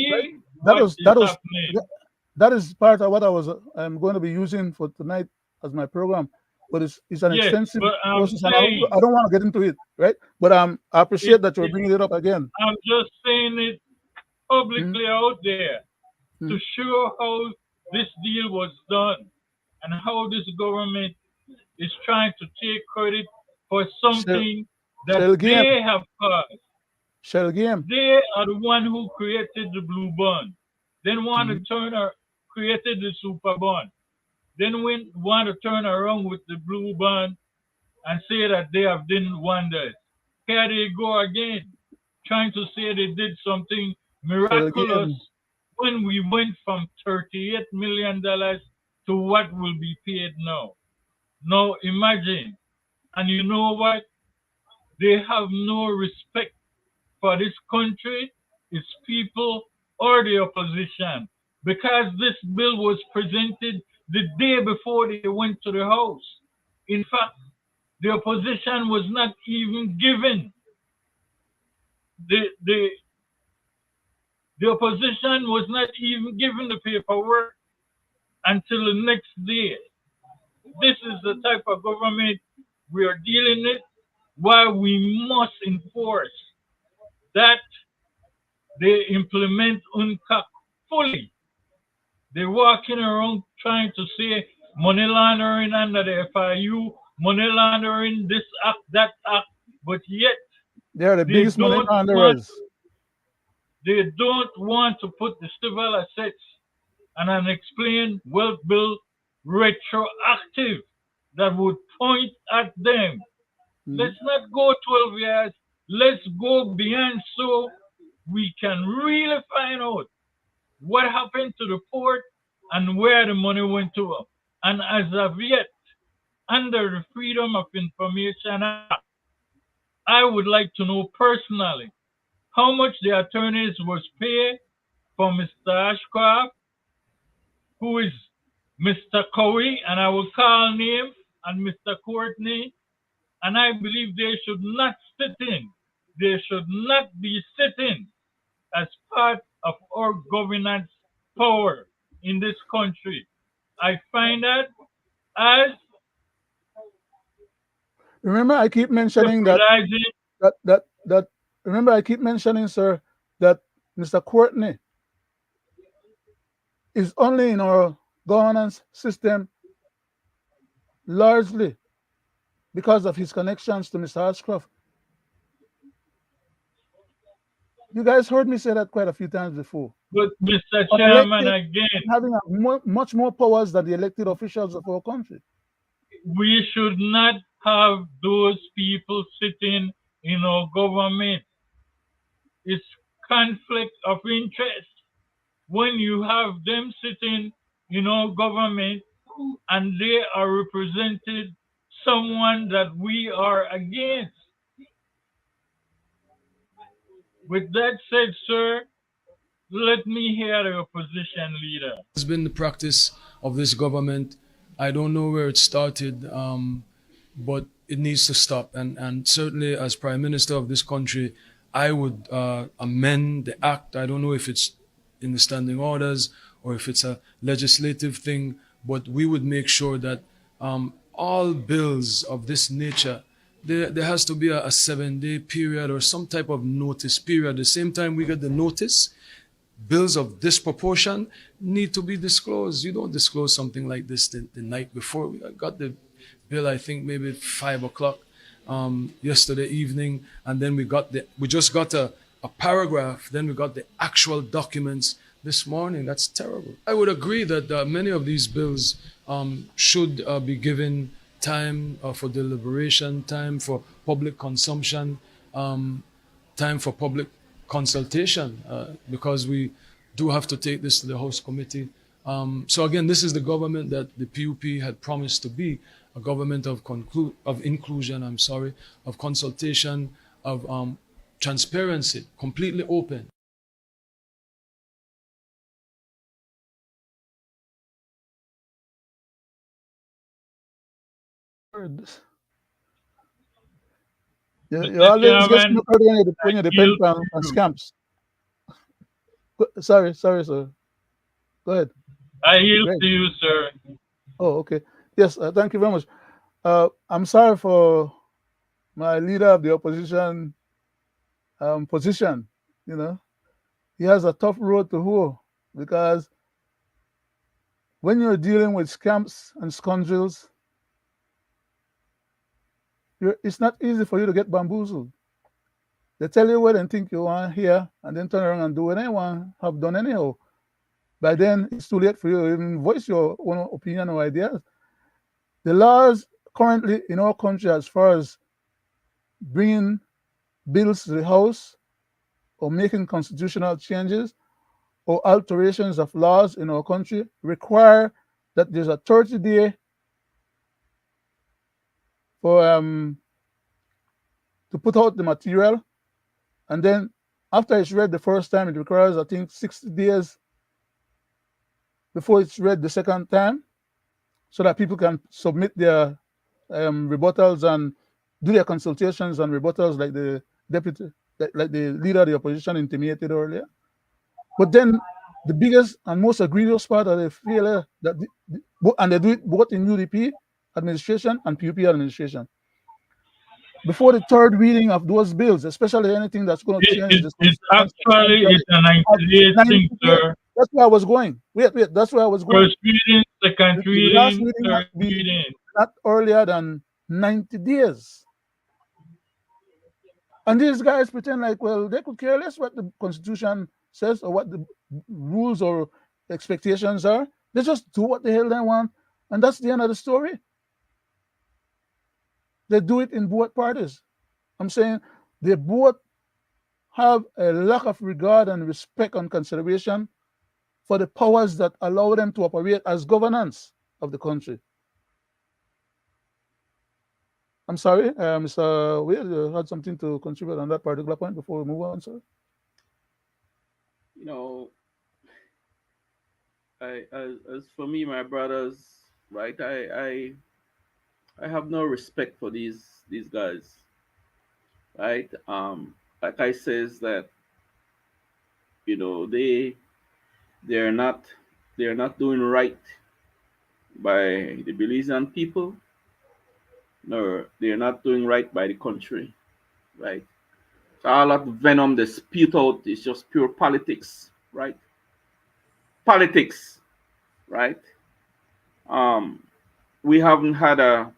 Greg, that what was is that was happening. that is part of what I'm going to be using for tonight as my program. But it's an Yes, extensive but I'm process, and saying I don't want to get into it, right? But I it, appreciate that you're it bringing it up again. I'm just saying it Mm, publicly out there to mm. show how this deal was done and how this government is trying to take credit for Shell, something that Shell game, they have caused. Shell game. They are the one who created the blue bond. Then want to Mm. created the super bond. Then want to turn around with the blue bond and say that they have done wonders. Here they go again, trying to say they did something Shell miraculous game. when we went from $38 million to what will be paid now. Now imagine, and you know what? They have no respect for this country, its people, or the opposition, because this bill was presented the day before they went to the House. In fact, the opposition was not even given the the the opposition was not even given the paperwork until the next day. This is the type of government we are dealing with, why we must enforce that they implement UNCAC fully. They're walking around trying to say money laundering under the FIU, money laundering this act, that act, but yet They are the they biggest money don't want launderers. they don't want to put the civil assets and an explain wealth bill retroactive that would point at them. Mm. Let's not go 12 years. Let's go beyond so we can really find out what happened to the port and where the money went to. And as of yet, under the Freedom of Information Act, I would like to know personally how much the attorneys was paid for Mr. Ashcroft, who is Mr. Cowie, and I will call name, and Mr. Courtney, and I believe they should not sit in. They should not be sitting as part of our governance power in this country. I find that as Remember, I keep mentioning that jeopardizing. that that that. Remember, I keep mentioning, sir, that Mr. Courtney is only in our governance system largely because of his connections to Mr. Ashcroft. You guys heard me say that quite a few times before. But Mr. Chairman, Unelected again, having much more powers than the elected officials of our country. we should not have those people sitting in our government. It's conflict of interest when you have them sitting in our government and they are represented someone that we are against. With that said, sir, let me hear the opposition leader. It's been the practice of this government. I don't know where it started, but it needs to stop. And certainly, as Prime Minister of this country, I would amend the act. I don't know if it's in the standing orders or if it's a legislative thing, but we would make sure that all bills of this nature, there has to be a 7-day period or some type of notice period. At the same time we get the notice, bills of this proportion need to be disclosed. You don't disclose something like this the night before. We got the bill, I think maybe at 5 o'clock yesterday evening, and then we just got a paragraph, then we got the actual documents this morning. That's terrible. I would agree that many of these bills should be given time for deliberation, time for public consumption, time for public consultation, because we do have to take this to the House Committee. So again, this is the government that the PUP had promised to be, a government of inclusion, of consultation, of transparency, completely open. You Mr. always get Chairman, snookered when you depend yield on to you. scams. Sorry, sir. Go ahead. I yield Greg. to you, sir. Oh, okay. Yes, thank you very much. I'm sorry for my leader of the opposition position. You know, he has a tough road to hoe because when you're dealing with scams and scoundrels, it's not easy for you to get bamboozled. They tell you what they think you want to hear, and then turn around and do what they want have done anyhow. By then, it's too late for you to even voice your own opinion or ideas. The laws currently in our country, as far as bringing bills to the House or making constitutional changes or alterations of laws in our country, require that there's a 30-day for to put out the material, and then after it's read the first time, it requires, I think, 60 days before it's read the second time, so that people can submit their rebuttals and do their consultations and rebuttals, like the like the leader of the opposition intimated earlier. But then the biggest and most egregious part of the failure and they do it both in UDP administration and PUP administration. Before the third reading of those bills, especially anything that's going to change this. It's a 90-day thing, sir. That's where I was going. Wait, that's where I was going. First reading, second The last reading, reading has third to be reading. not earlier than 90 days. And these guys pretend like, well, they could care less what the Constitution says or what the rules or expectations are. They just do what the hell they want, and that's the end of the story. They do it in both parties. I'm saying they both have a lack of regard and respect and consideration for the powers that allow them to operate as governance of the country. I'm sorry, Mr. Wade, you had something to contribute on that particular point before we move on, sir? You know, as for me, my brothers, right? I have no respect for these guys, right? Like I says that, you know, they're not doing right by the Belizean people, nor they're not doing right by the country, right? So all that venom they spewed out is just pure politics, right? Politics, right? We haven't had a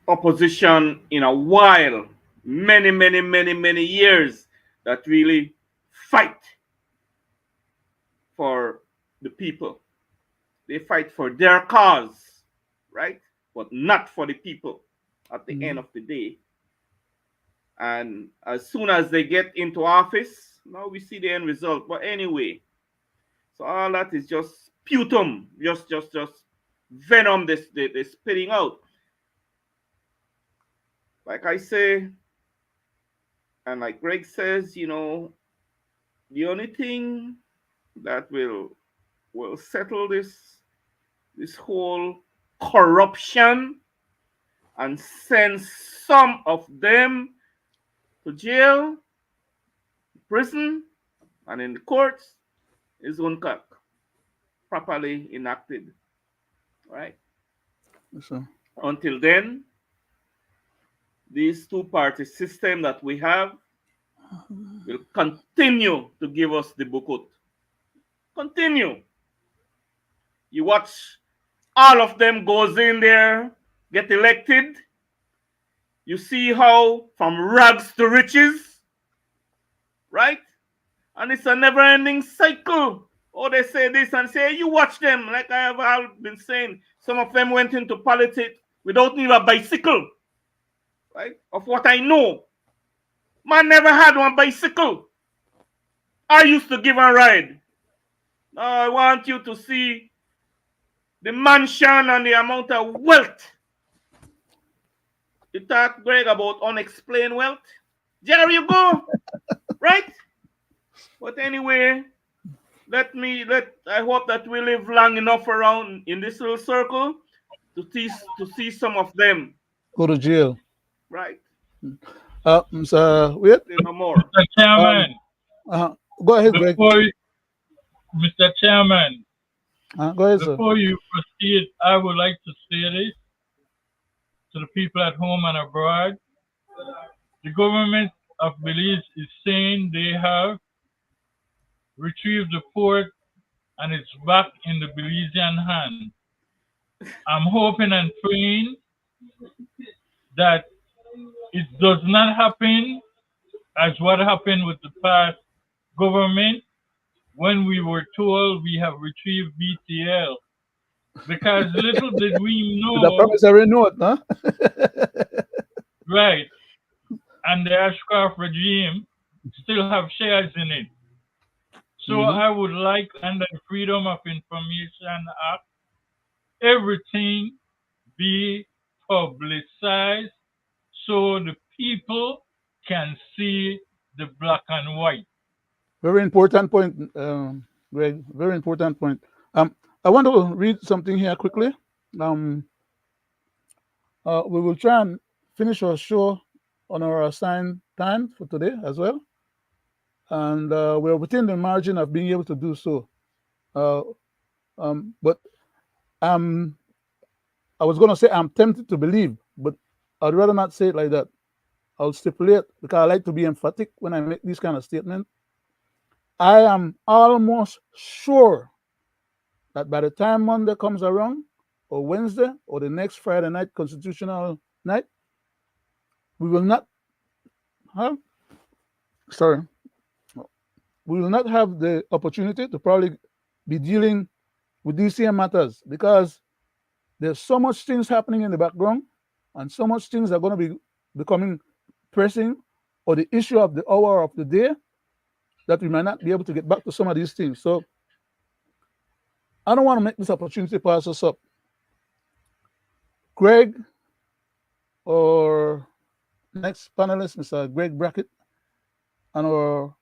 opposition in a while, many years, that really fight for the people. They fight for their cause, right? But not for the people at the end of the day. And as soon as they get into office, now we see the end result. But anyway, so all that is just sputum, just venom they're spitting out. Like I say, And like Greg says, the only thing that will settle this whole corruption and send some of them to jail, prison, and in the courts is UNCAC properly enacted. Right? So, Until then, this two-party system that we have will continue to give us the bukut. Continue. You watch all of them goes in there, get elected. You see how from rags to riches, right? And it's a never-ending cycle. Oh, they say this and say, you watch them. Like I have all been saying, some of them went into politics without even a bicycle, right? Of what I know. Man never had one bicycle. I used to give a ride. Now I want you to see the mansion and the amount of wealth. You talk, Greg, about unexplained wealth. There you go, right? But anyway, I hope that we live long enough around in this little circle to see some of them, go to jail. right? So wait. Say no more. Mr. Um, Chairman, go ahead, Greg. Mr. Chairman, Go ahead, sir. before you proceed, I would like to say this to the people at home and abroad. The government of Belize is saying they have retrieved the port and it's back in the Belizean hand. I'm hoping and praying that it does not happen as what happened with the past government when we were told we have retrieved BTL. Because little did we With a know, promissory note, huh? right, and the Ashcroft regime still have shares in it. So I would like, under the Freedom of Information Act, everything be publicized so the people can see the black and white. Very important point, Greg. Very important point. I want to read something here quickly. We will try and finish our show on our assigned time for today as well, and we're within the margin of being able to do so. But I was going to say I'm tempted to believe, but I'd rather not say it like that. I'll stipulate because I like to be emphatic when I make these kind of statements. I am almost sure that by the time Monday comes around, or Wednesday, or the next Friday night, constitutional night, we will not have, we will not have the opportunity to probably be dealing with these same matters because there's so much things happening in the background and so much things are going to be becoming pressing or the issue of the hour of the day that we might not be able to get back to some of these things. So I don't want to make this opportunity pass us up. Greg, or next panelist, Mr. Greg Brackett, and our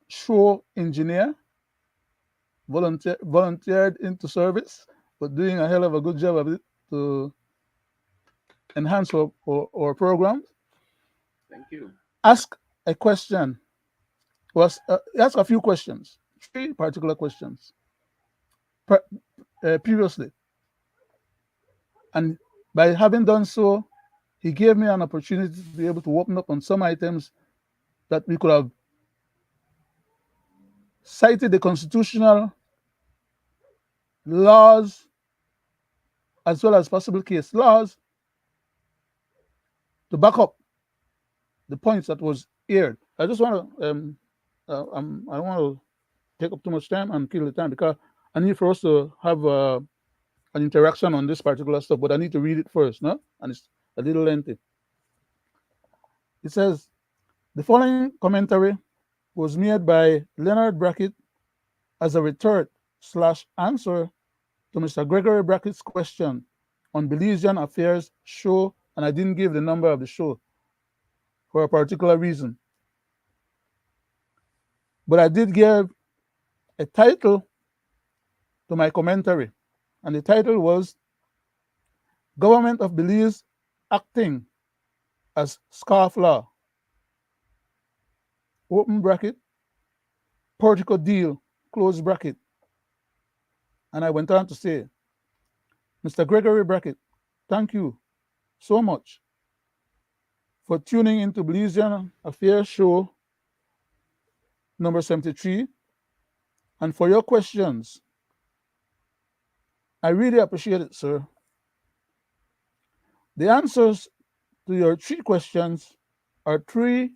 show engineer, volunteered into service, but doing a hell of a good job of it to enhance our programs. Thank you. Ask a question. Ask a few questions, 3 particular questions previously. And by having done so, he gave me an opportunity to be able to open up on some items that we could have cited the constitutional laws as well as possible case laws to back up the points that was aired. I just want to, I don't want to take up too much time and kill the time because I need for us to have an interaction on this particular stuff, but I need to read it first, no? And it's a little lengthy. It says, the following commentary was made by Leonard Brackett as a retort/answer to Mr. Gregory Brackett's question on Belizean affairs show, and I didn't give the number of the show for a particular reason. But I did give a title to my commentary, and the title was Government of Belize Acting as Scarf Law, open bracket, Portico deal, close bracket. And I went on to say, Mr. Gregory Brackett, thank you so much for tuning into Belizean Affairs Show number 73 and for your questions. I really appreciate it, sir. The answers to your 3 questions are 3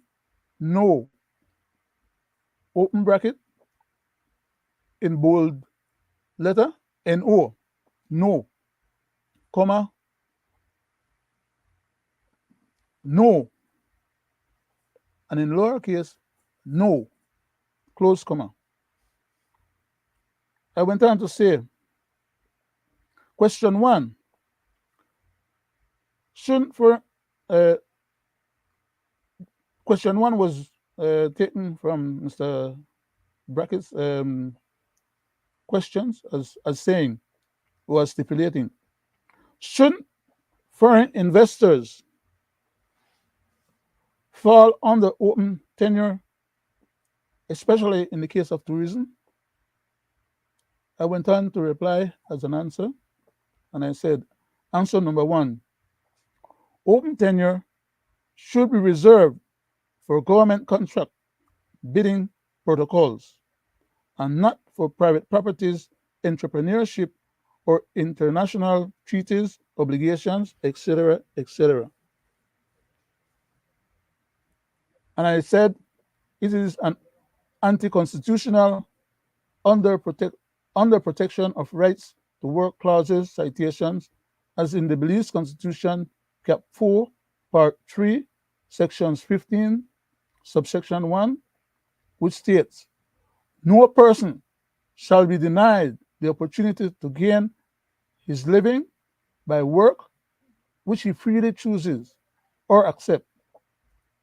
no, open bracket, in bold letter, N-O, no, comma, no, and in lowercase, no, close comma. I went on to say, question 1, shouldn't for, question 1 was taken from Mr. Brackett's questions as saying, was stipulating, shouldn't foreign investors fall under open tenure, especially in the case of tourism? I went on to reply as an answer, and I said, answer number 1, open tenure should be reserved for government contract bidding protocols and not for private properties, entrepreneurship, or international treaties, obligations, etc., etc. And I said it is an anti-constitutional under protection of rights to work clauses citations as in the Belize Constitution, Cap 4, Part 3, Sections 15, Subsection 1, which states, no person shall be denied the opportunity to gain his living by work which he freely chooses or accept,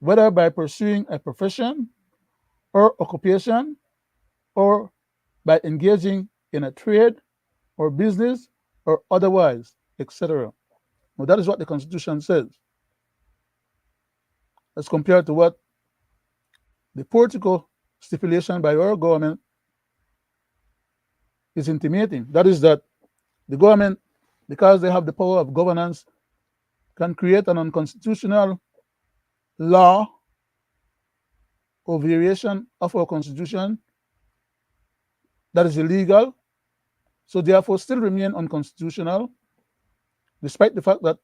whether by pursuing a profession or occupation or by engaging in a trade or business or otherwise, etc. Now, that is what the Constitution says, as compared to what the Portico stipulation by our government is intimating. That is that the government, because they have the power of governance, can create an unconstitutional law or variation of our Constitution that is illegal, so therefore still remain unconstitutional, despite the fact that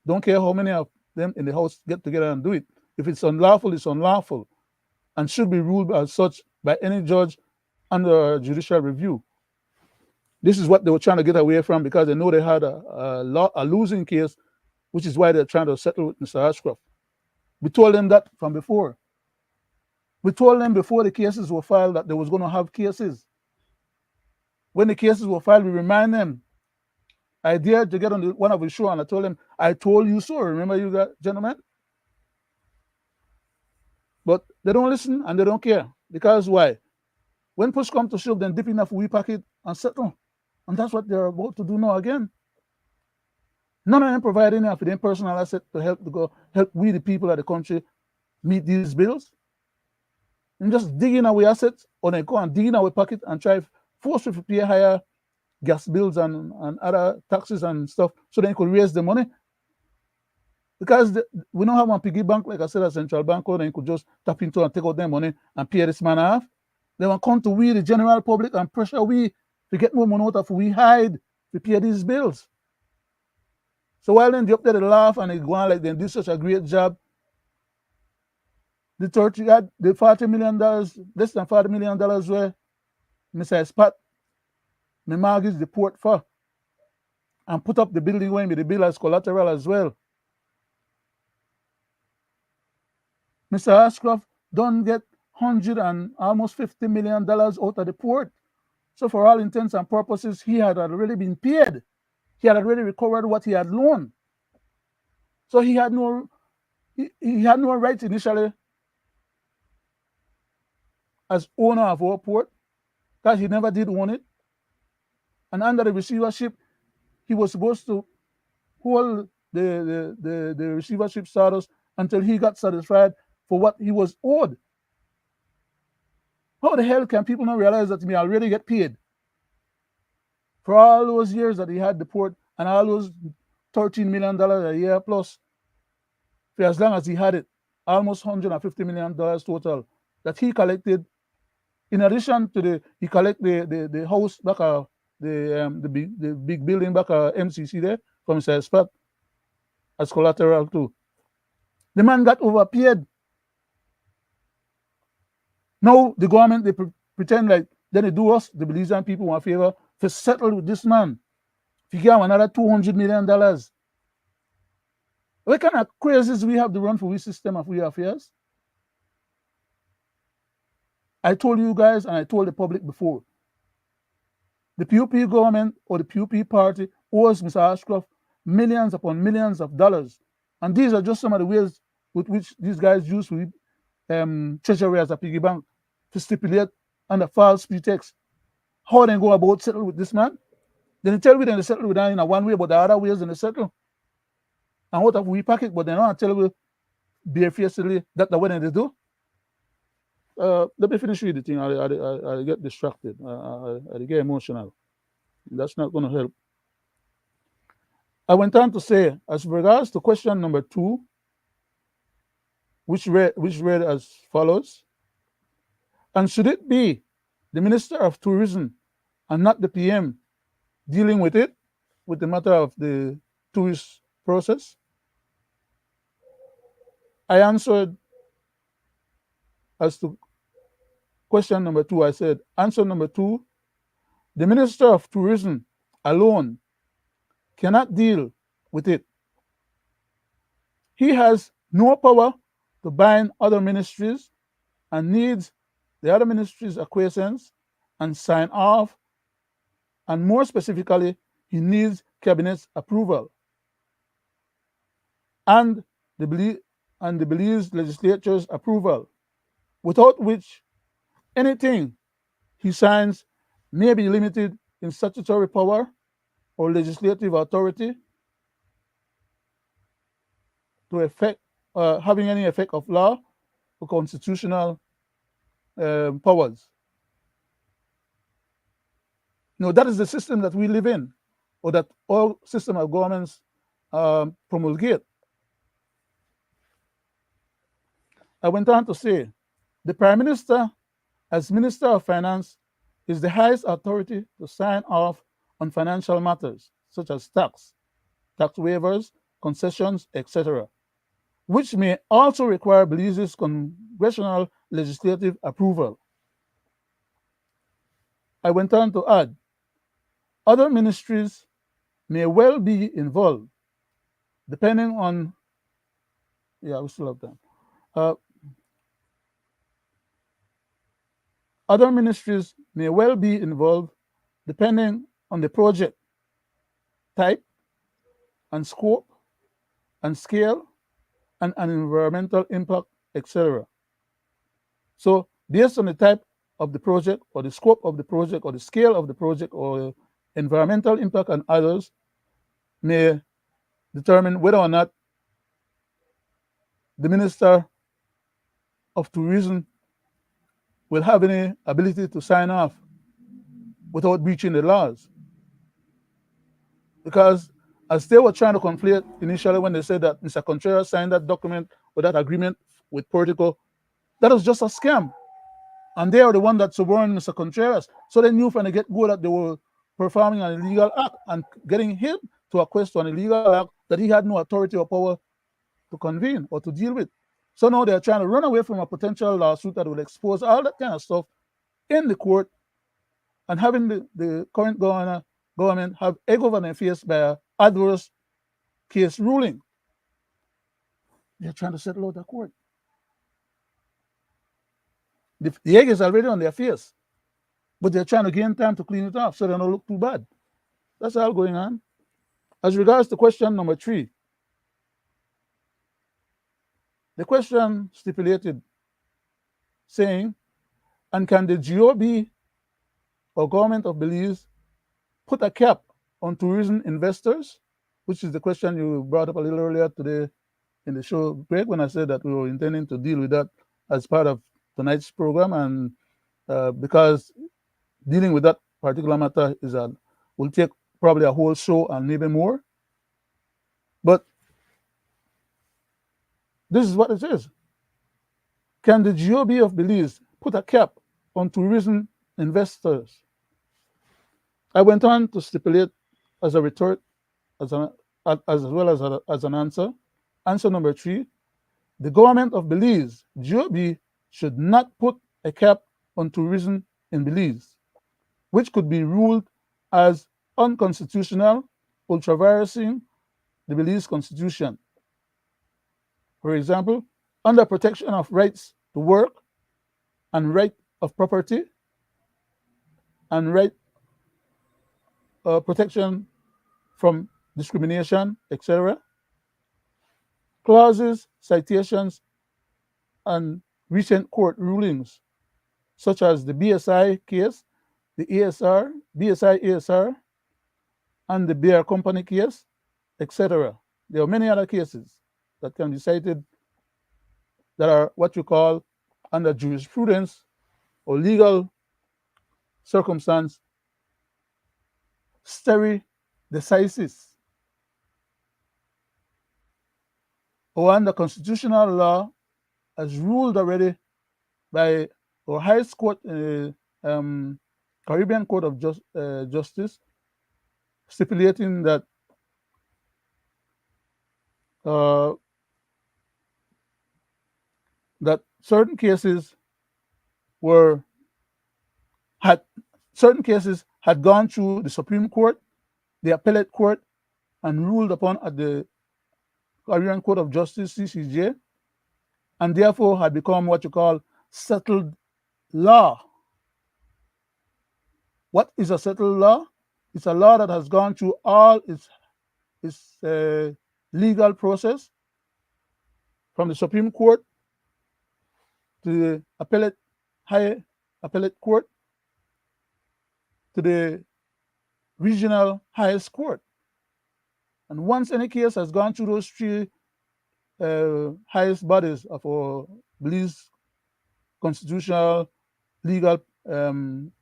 don't care how many of them in the House get together and do it. If it's unlawful, it's unlawful and should be ruled as such by any judge under judicial review. This is what they were trying to get away from because they know they had a losing case, which is why they're trying to settle with Mr. Ashcroft. We told them that from before. We told them before the cases were filed that they was going to have cases. When the cases were filed, we remind them. I dared to get on one of the show and I told them, I told you so. Remember you guys, gentlemen? But they don't listen and they don't care. Because why? When push comes to shove, then dip enough we packet and settle. And that's what they're about to do now again. None of them provide any of their personal asset to help we the people of the country meet these bills. And just dig in our assets or they go and dig in our pocket and try force to pay higher gas bills and other taxes and stuff so they could raise the money. Because we don't have one piggy bank, like I said, a central bank, or they could just tap into and take out their money and pay this man off. They will come to we, the general public, and pressure we to get more money out of we hide to pay these bills. So while then they up there they laugh and they go on like they do such a great job, the $40 million, less than $40 million where Mr. Spot, the mortgage the port for, and put up the building when the bill as collateral as well. Mr. Ashcroft don't get $100 and almost $50 million out of the port. So for all intents and purposes, he had already been paid. He had already recovered what he had loaned. So he had no right initially as owner of our port, because he never did own it. And under the receivership, he was supposed to hold the receivership status until he got satisfied for what he was owed. How the hell can people not realize that he already get paid for all those years that he had the port and all those $13 million a year plus, for as long as he had it, almost $150 million total that he collected. In addition to he collect the house back the big building back MCC there from his spot as collateral too. The man got overpaid. Now the government, they pretend like then they do us, the Belizean people, one favor to settle with this man. If you get another $200 million. What kind of crazies we have to run for this system of we affairs? I told you guys and I told the public before. The PUP government or the PUP party owes Mr. Ashcroft millions upon millions of dollars. And these are just some of the ways with which these guys use with treasury as a piggy bank to stipulate under false pretext how they go about settle with this man. Then they tell me they settle with him in one way, but the other ways they settle. And what have we pack it, but they don't tell you barefacedly that the way they do. Let me finish reading the thing. I get distracted. I get emotional. That's not going to help. I went on to say, as regards to question number 2, which read as follows: and should it be the Minister of Tourism and not the PM dealing with it, with the matter of the tourist process? I answered as to question number 2. I said, answer number 2, the Minister of Tourism alone cannot deal with it. He has no power to bind other ministries and needs the other ministries' acquiescence and sign off, and more specifically, he needs Cabinet's approval and the Belize legislature's approval, without which anything he signs may be limited in statutory power or legislative authority to effect having any effect of law or constitutional powers. No, that is the system that we live in, or that all system of governments promulgate. I went on to say, the Prime Minister, as Minister of Finance, is the highest authority to sign off on financial matters, such as tax waivers, concessions, etc., which may also require Belize's congressional legislative approval. I went on to add, other ministries may well be involved, depending on, we still have time. Other ministries may well be involved, depending on the project type and scope and scale and an environmental impact, etc. So based on the type of the project or the scope of the project or the scale of the project or environmental impact and others may determine whether or not the Minister of Tourism will have any ability to sign off without breaching the laws. Because as they were trying to conflate initially when they said that Mr. Contreras signed that document or that agreement with Portico, that was just a scam. And they are the one that suborned Mr. Contreras. So they knew from the get-go that they were performing an illegal act and getting him to acquiesce to an illegal act that he had no authority or power to convene or to deal with. So now they're trying to run away from a potential lawsuit that will expose all that kind of stuff in the court, and having the current government have egg over their face by an adverse case ruling. They're trying to settle out the court. The egg is already on their face, but they're trying to gain time to clean it off so they don't look too bad. That's all going on. As regards to question number 3, the question stipulated saying, And can the GOB or government of Belize put a cap on tourism investors, which is the question you brought up a little earlier today in the show, Greg, when I said that we were intending to deal with that as part of tonight's program, and because dealing with that particular matter will take probably a whole show and maybe more. But this is what it is. Can the GOB of Belize put a cap on tourism investors? I went on to stipulate as a retort, as well as an answer. Answer number 3, the government of Belize, GOB, should not put a cap on tourism in Belize, which could be ruled as unconstitutional, ultraviolating the Belize Constitution. For example, under protection of rights to work and right of property and right protection from discrimination, etc. Clauses, citations, and recent court rulings, such as the BSI case, the BSI ASR, and the Bear Company case, etc. There are many other cases that can be cited that are what you call, under jurisprudence or legal circumstance, stare decisis, or under constitutional law as ruled already by our highest court, Caribbean Court of Justice, stipulating that that certain cases had gone through the Supreme Court, the Appellate Court, and ruled upon at the Caribbean Court of Justice, CCJ, and therefore had become what you call settled law. What is a settled law? It's a law that has gone through all its legal process, from the Supreme Court to the High Appellate Court to the regional highest court. And once any case has gone through those 3 highest bodies of our Belize constitutional legal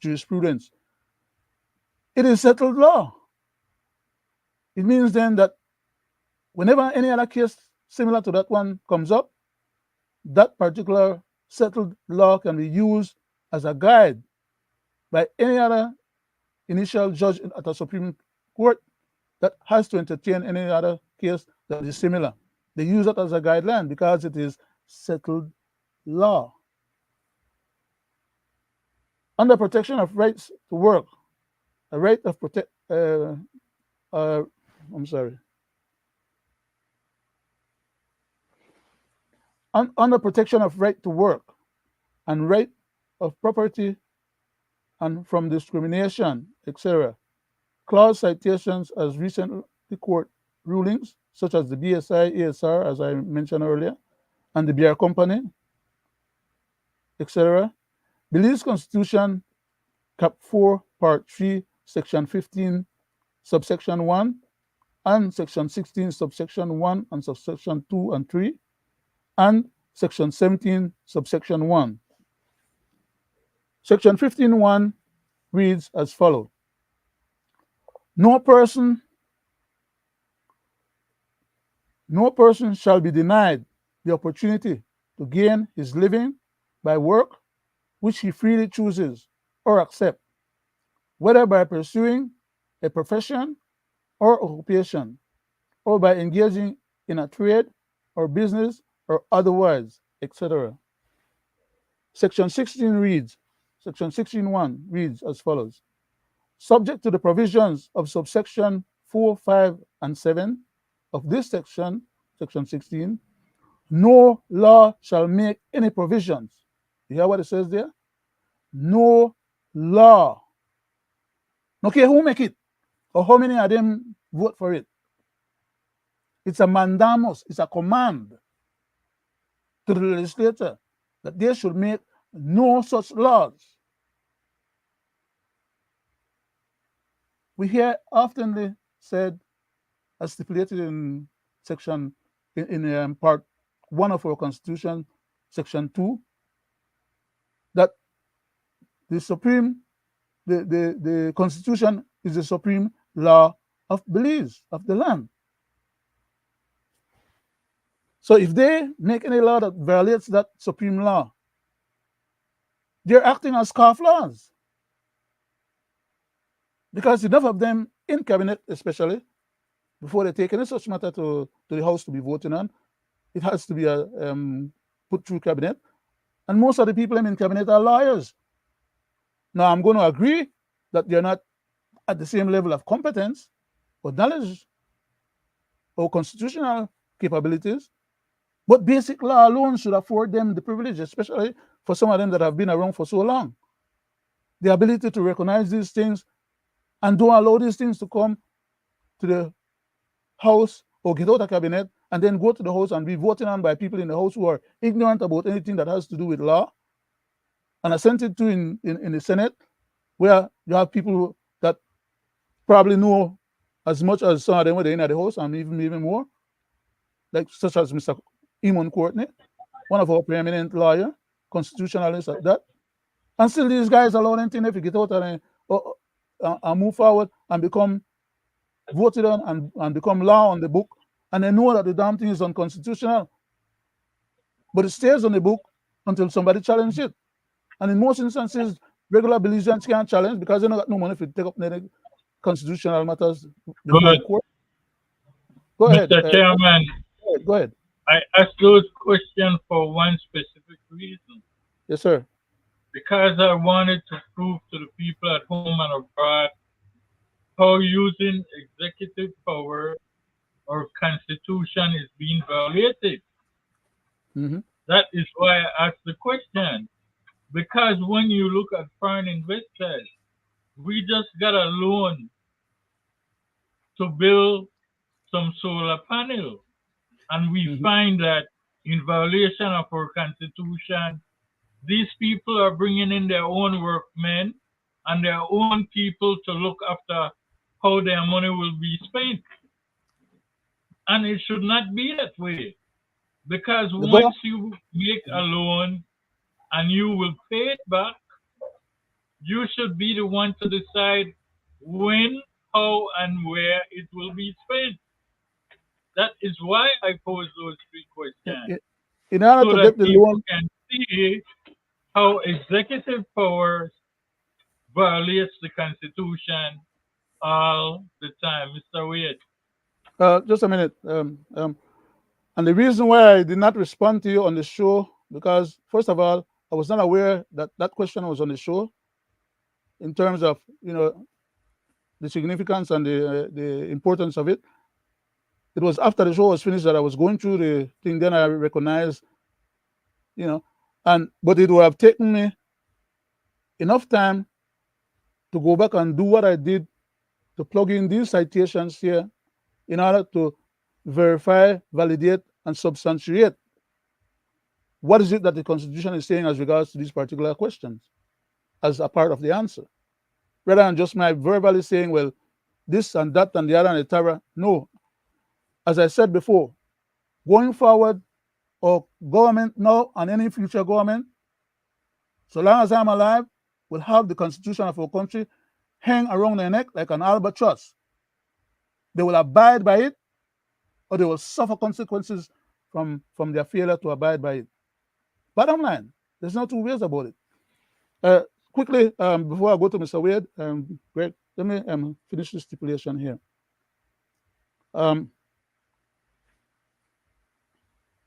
jurisprudence, it is settled law. It means then that whenever any other case similar to that one comes up, that particular settled law can be used as a guide by any other initial judge at a Supreme Court that has to entertain any other case that is similar. They use it as a guideline because it is settled law. Under protection of rights to work, a right of under protection of right to work and right of property and from discrimination, etc. Clause citations as recent court rulings, such as the BSI ASR, as I mentioned earlier, and the Bear Company, etc. Belize Constitution, Cap 4, Part 3, Section 15, Subsection 1, and Section 16, Subsection 1 and Subsection 2 and 3, and Section 17, Subsection 1. Section 15.1 reads as follows. No person shall be denied the opportunity to gain his living by work which he freely chooses or accepts, whether by pursuing a profession or occupation, or by engaging in a trade or business or otherwise, etc. Section 16.1 reads as follows. Subject to the provisions of subsection 4, 5, and 7 of this section, Section 16, no law shall make any provisions. You hear what it says there? No law. No care who make it or how many of them vote for it. It's a mandamus, it's a command to the legislature that they should make no such laws. We hear oftenly said, as stipulated in section in part 1 of our Constitution, section 2, that the supreme the Constitution is the supreme law of Belize, of the land. So if they make any law that violates that supreme law, they're acting as scofflaws. Because enough of them in cabinet, especially, before they take any such matter to the House to be voting on, it has to be put through cabinet. And most of the people in cabinet are lawyers. Now, I'm going to agree that they're not at the same level of competence or knowledge or constitutional capabilities, but basic law alone should afford them the privilege, especially for some of them that have been around for so long. The ability to recognize these things and don't allow these things to come to the House or get out of cabinet and then go to the House and be voted on by people in the House who are ignorant about anything that has to do with law, and assented to in the Senate, where you have people that probably know as much as some of them were in the House, and even more, like such as Mr. Eamon Courtney, one of our preeminent lawyer, constitutionalists at that. And still these guys allow anything if you get out and move forward and become voted on and become law on the book, and they know that the damn thing is unconstitutional. But it stays on the book until somebody challenges it. And in most instances, regular Belizeans can't challenge because they don't got no money to take up any constitutional matters before the court. Go ahead. Mr. Chairman, Go ahead. I ask those questions for one specific reason. Yes, sir. Because I wanted to prove to the people at home and abroad how using executive power or constitution is being violated. Mm-hmm. That is why I asked the question. Because when you look at foreign investors, we just got a loan to build some solar panels. And we find that in violation of our constitution, these people are bringing in their own workmen and their own people to look after how their money will be spent. And it should not be that way. Because once you make a loan and you will pay it back, you should be the one to decide when, how, and where it will be spent. That is why I pose those three questions. In order so to that get the people loan, can see how executive powers violates the Constitution all the time. Mr. Wade. Just a minute. And the reason why I did not respond to you on the show, because first of all, I was not aware that that question was on the show in terms of, the significance and the importance of it. It was after the show was finished that I was going through the thing. Then I recognized, but it would have taken me enough time to go back and do what I did to plug in these citations here in order to verify, validate, and substantiate what is it that the Constitution is saying as regards to these particular questions as a part of the answer, rather than just my verbally saying, well, this and that and the other and the terror. No. As I said before, going forward, our government now and any future government, so long as I'm alive, will have the Constitution of our country hang around their neck like an albatross. They will abide by it, or they will suffer consequences from their failure to abide by it. Bottom line, there's no two ways about it. Quickly, before I go to Mr. Wade, Greg, let me finish the stipulation here.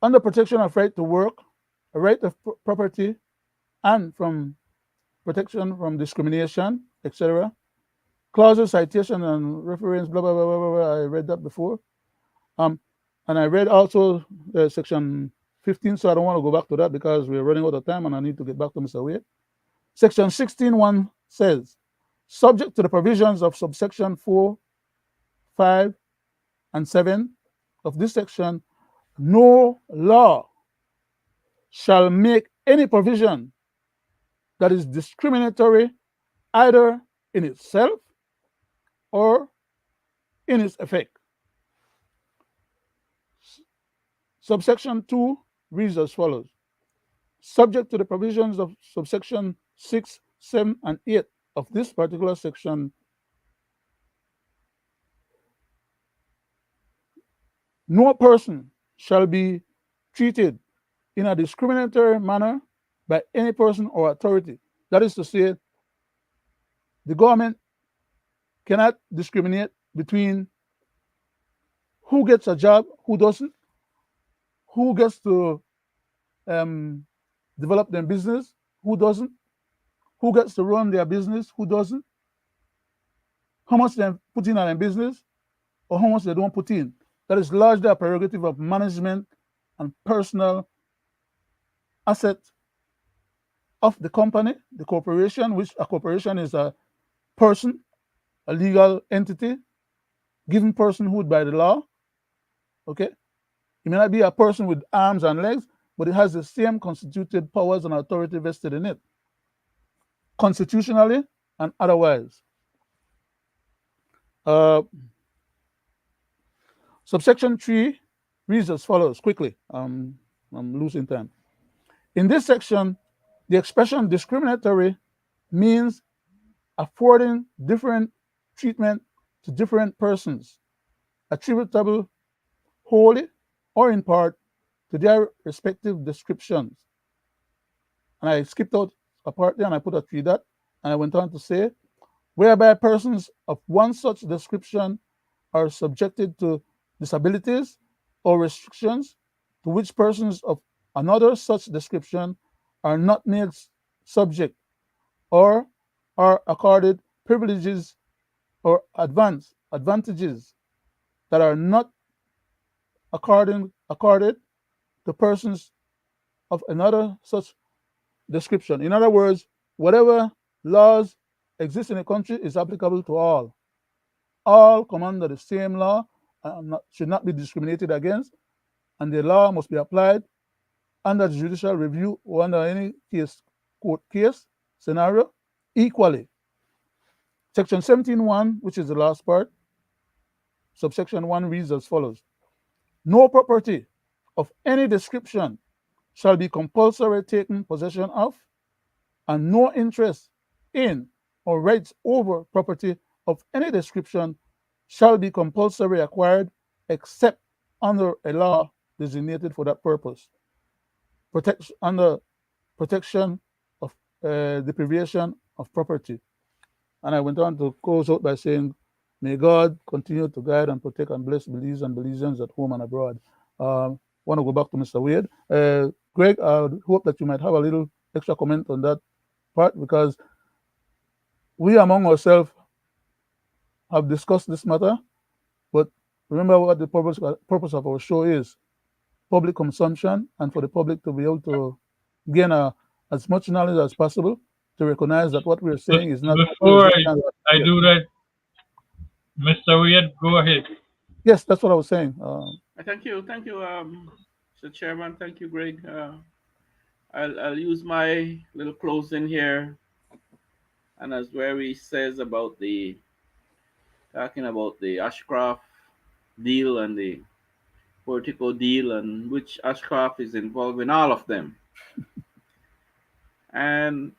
Under protection of right to work, a right of property, and from protection from discrimination, etc. Clauses, citation, and reference, blah, blah, blah, blah, blah, blah. I read that before. And I read also section 15, so I don't want to go back to that because we're running out of time and I need to get back to Mr. Wade. Section 16.1 says, subject to the provisions of subsection 4, 5, and 7 of this section, no law shall make any provision that is discriminatory either in itself or in its effect. Subsection 2 reads as follows. Subject to the provisions of subsection 6, 7, and 8 of this particular section, no person shall be treated in a discriminatory manner by any person or authority. That is to say, the government cannot discriminate between who gets a job, who doesn't, who gets to develop their business, who doesn't, who gets to run their business, who doesn't, how much they put in on their business, or how much they don't put in. That is largely a prerogative of management and personal asset of the company, the corporation, which a corporation is a person, a legal entity, given personhood by the law. Okay? It may not be a person with arms and legs, but it has the same constituted powers and authority vested in it, constitutionally and otherwise. Subsection 3 reads as follows, quickly. I'm losing time. In this section, the expression discriminatory means affording different treatment to different persons, attributable wholly or in part to their respective descriptions. And I skipped out a part there and I put a 3 dot, and I went on to say, whereby persons of one such description are subjected to disabilities or restrictions to which persons of another such description are not made subject, or are accorded privileges or advantages that are not accorded to persons of another such description. In other words, whatever laws exist in a country is applicable to all. All come under the same law and should not be discriminated against, and the law must be applied under judicial review or under any court case scenario equally. Section 17.1, which is the last part, subsection 1 reads as follows. No property of any description shall be compulsory taken possession of, and no interest in or rights over property of any description shall be compulsory acquired except under a law designated for that purpose. Under protection of deprivation of property. And I went on to close out by saying, may God continue to guide and protect and bless Belize and Belizeans at home and abroad. I want to go back to Mr. Wade. Greg, I hope that you might have a little extra comment on that part, because we among ourselves have discussed this matter, but remember what the purpose of our show is: public consumption, and for the public to be able to gain as much knowledge as possible, to recognize that what we're saying is not. Before I do that, Mr. Wade, go ahead. Yes, that's what I was saying. Thank you, Mr. Chairman. Thank you, Greg. I'll use my little closing here, and as where he says about talking about the Ashcroft deal and the Portico deal, and which Ashcroft is involved in all of them. And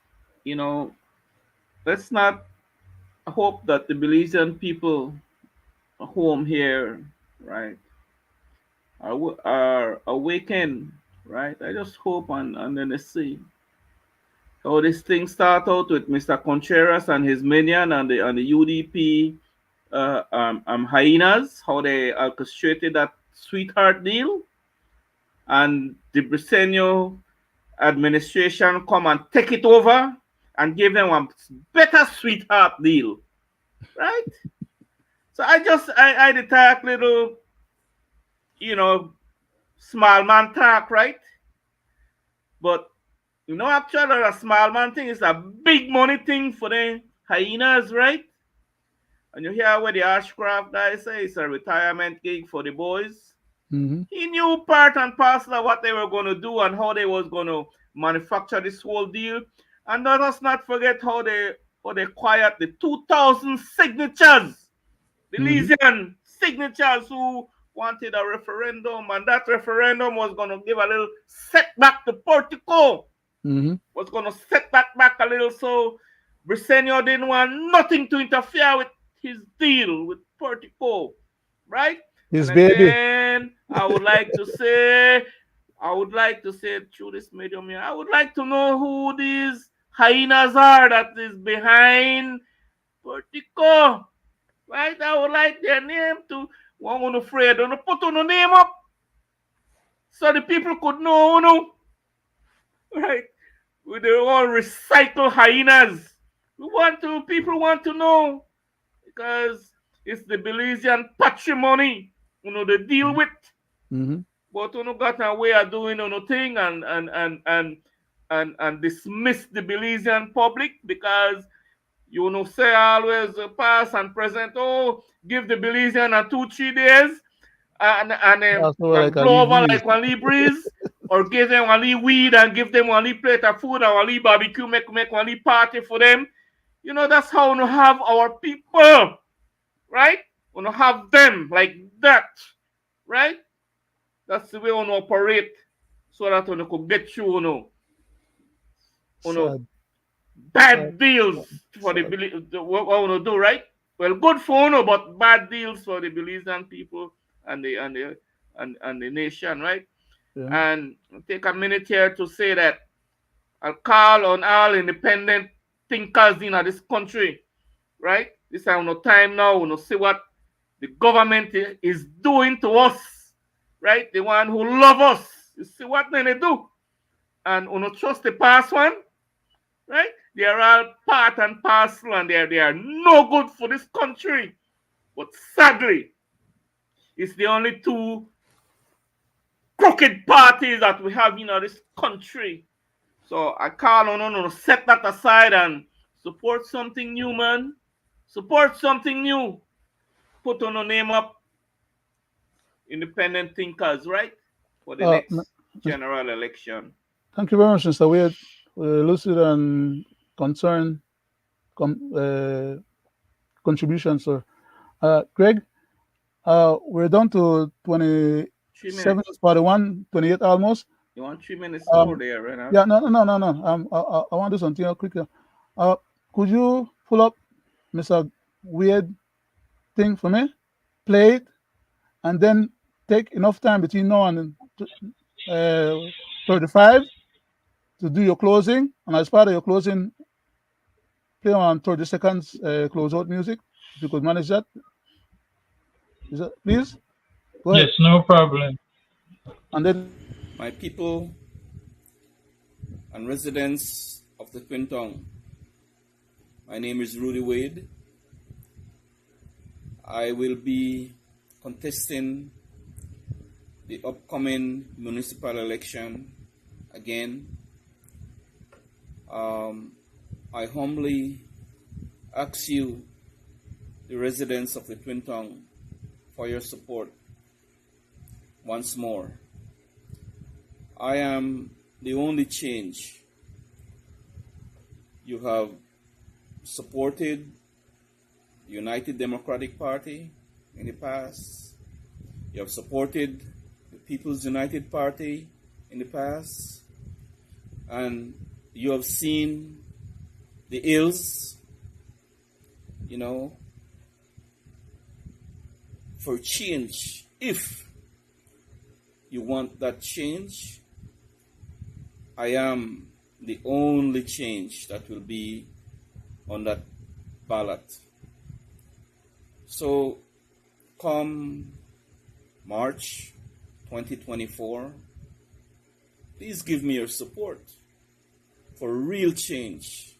let's not hope that the Belizean people home here, right, are awakened, right? I just hope and then let's see how this thing start out with Mr. Contreras and his minion and the UDP hyenas, how they orchestrated that sweetheart deal, and the Briseño administration come and take it over and give them a better sweetheart deal, right? So I the talk little, small man talk, right? But actually a small man thing is a big money thing for the hyenas, right? And you hear what the Ashcroft guy say, it's a retirement gig for the boys. Mm-hmm. He knew part and parcel of what they were going to do and how they was going to manufacture this whole deal. And let us not forget how they acquired the 2,000 signatures, Belizean signatures who wanted a referendum, and that referendum was going to give a little setback to Portico. Was going to set that back a little, so Briceño didn't want nothing to interfere with his deal with Portico, right? His and baby. again, I would like to say through this medium here, I would like to know who these hyenas are that is behind Portico, right? I would like their name to. One afraid, don't put on the name up, so the people could know, right? With their all recycled hyenas. People want to know, because it's the Belizean patrimony, they deal with. But got a way of doing thing and dismiss the Belizean public, because say always past and present, give the Belizean a 2-3 days and blow over like one little breeze, or give them one little weed and give them one little plate of food and one little barbecue, make one little party for them. That's how we have our people, right? We have them like that, right? That's the way we operate, so that we could get you, bad deals for the what we want to do, right? Well, good for but bad deals for the Belizean people and the nation, right? And I'll take a minute here to say that I'll call on all independent thinkers in this country, right? This is no time now. We see what the government is doing to us, right? The one who love us. You see what they do, and we don't trust the past one, right? They are all part and parcel, and they are no good for this country. But sadly, it's the only two crooked parties that we have in this country. So I call on to set that aside and support something new, man. Support something new. Put on a name up independent thinkers, right? For the next general election. Thank you very much, Mr. Wade. Lucid and concerned contribution, sir. Greg, we're down to 27, 41, 28 almost. You want 3 minutes more there, right now? Yeah, no. I want to do something quicker. Could you pull up Mr. Weird thing for me? Play it, and then take enough time between now and 35 to do your closing. And as part of your closing, play on 30 seconds close-out music. If you could manage that. Is that, please? Go ahead. Yes, no problem. And then, my people and residents of the Twin Tongue, my name is Roody Wade. I will be contesting the upcoming municipal election again. I humbly ask you, the residents of the Twin Tongue, for your support once more. I am the only change. You have supported the United Democratic Party in the past. You have supported the People's United Party in the past. And you have seen the ills, for change. If you want that change, I am the only change that will be on that ballot. So come March 2024, please give me your support for real change.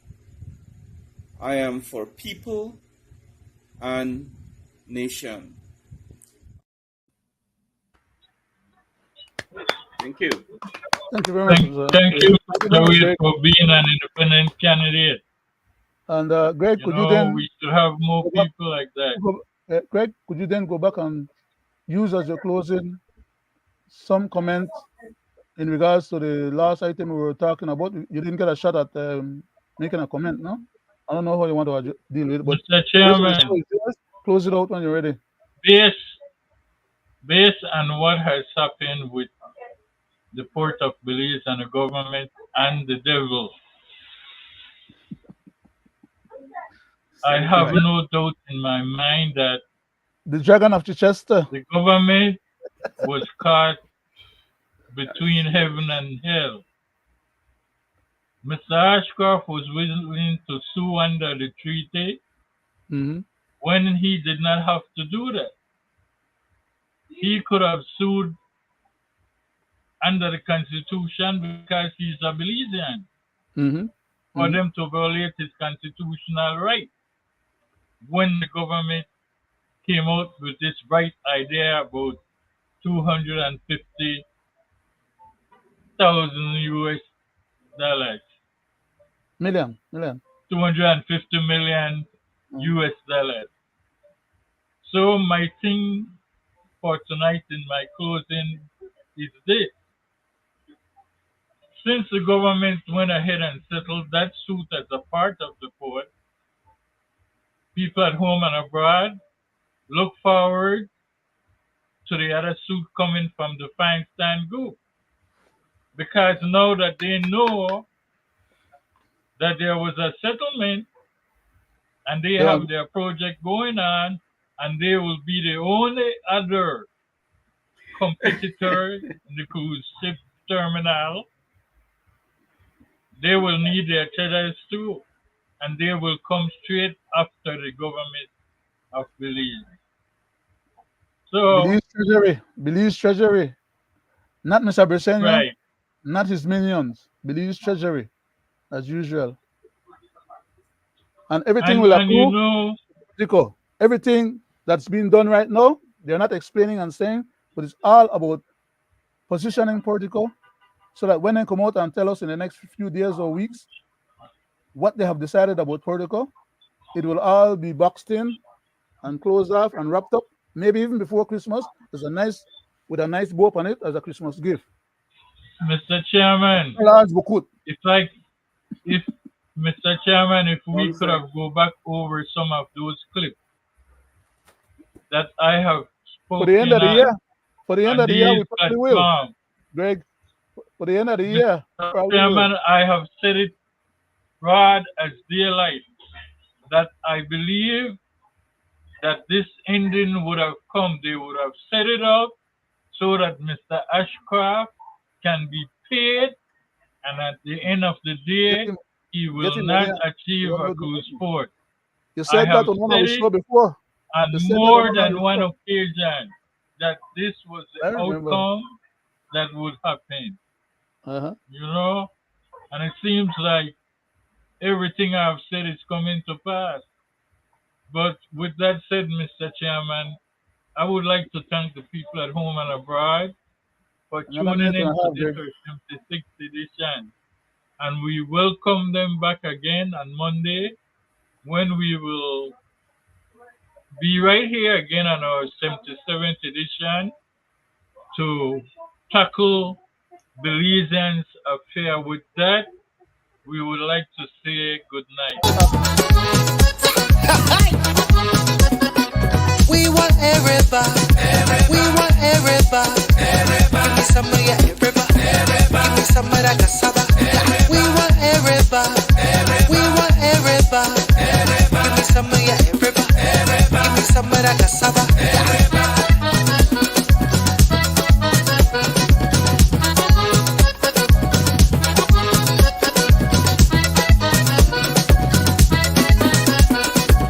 I am for people and nation. Thank you. Thank you very much. Thank you, Mr. Wade, for being an independent candidate. And Greg, could you then... We should have more people like that. Greg, could you then go back and use as your closing some comments in regards to the last item we were talking about? You didn't get a shot at making a comment, no? I don't know how you want to deal with it, but Mr. Chairman, close it out when you're ready. based on what has happened with the Port of Belize and the government and the devil, I have no doubt in my mind that the dragon of Chichester. The government was caught between heaven and hell. Mr. Ashcroft was willing to sue under the treaty when he did not have to do that. He could have sued under the Constitution because he's a Belizean for them to violate his constitutional right. When the government came out with this bright idea about 250,000 US dollars. Million. 250 million US dollars. So my thing for tonight in my closing is this. Since the government went ahead and settled that suit as a part of the port, people at home and abroad look forward to the other suit coming from the Feinstein Group. Because now that they know that there was a settlement and they have their project going on, and they will be the only other competitor in the cruise ship terminal, they will need their tethers too, and they will come straight after the government of Belize. So Belize Treasury, not Mr. Brisenia, right. Not his minions. Belize Treasury, as usual. And everything will approve. Everything that's being done right now, they're not explaining and saying, but it's all about positioning Portico, so that when they come out and tell us in the next few days or weeks what they have decided about Portico, it will all be boxed in and closed off and wrapped up, maybe even before Christmas, with a nice bow on it as a Christmas gift. Mr. Chairman, if Mr. Chairman, if we could have go back over some of those clips that I have spoken for the end of the year. For the end of the year, we probably will. Greg, for the end of the year, Chairman, I have said it broad as daylight that I believe that this ending would have come. They would have set it up so that Mr. Ashcroft can be paid, and at the end of the day, he will not achieve a cruise port. You said that on one of the show before. On more than one occasion, that this was the outcome that would happen. You know, and it seems like everything I've said is coming to pass. But with that said, Mr. Chairman, I would like to thank the people at home and abroad for tuning in to this 76th edition. And we welcome them back again on Monday, when we will be right here again on our 77th edition to tackle Belizean's affair. With that, we would like to say good night. We want everybody. We want everybody. Give me some of your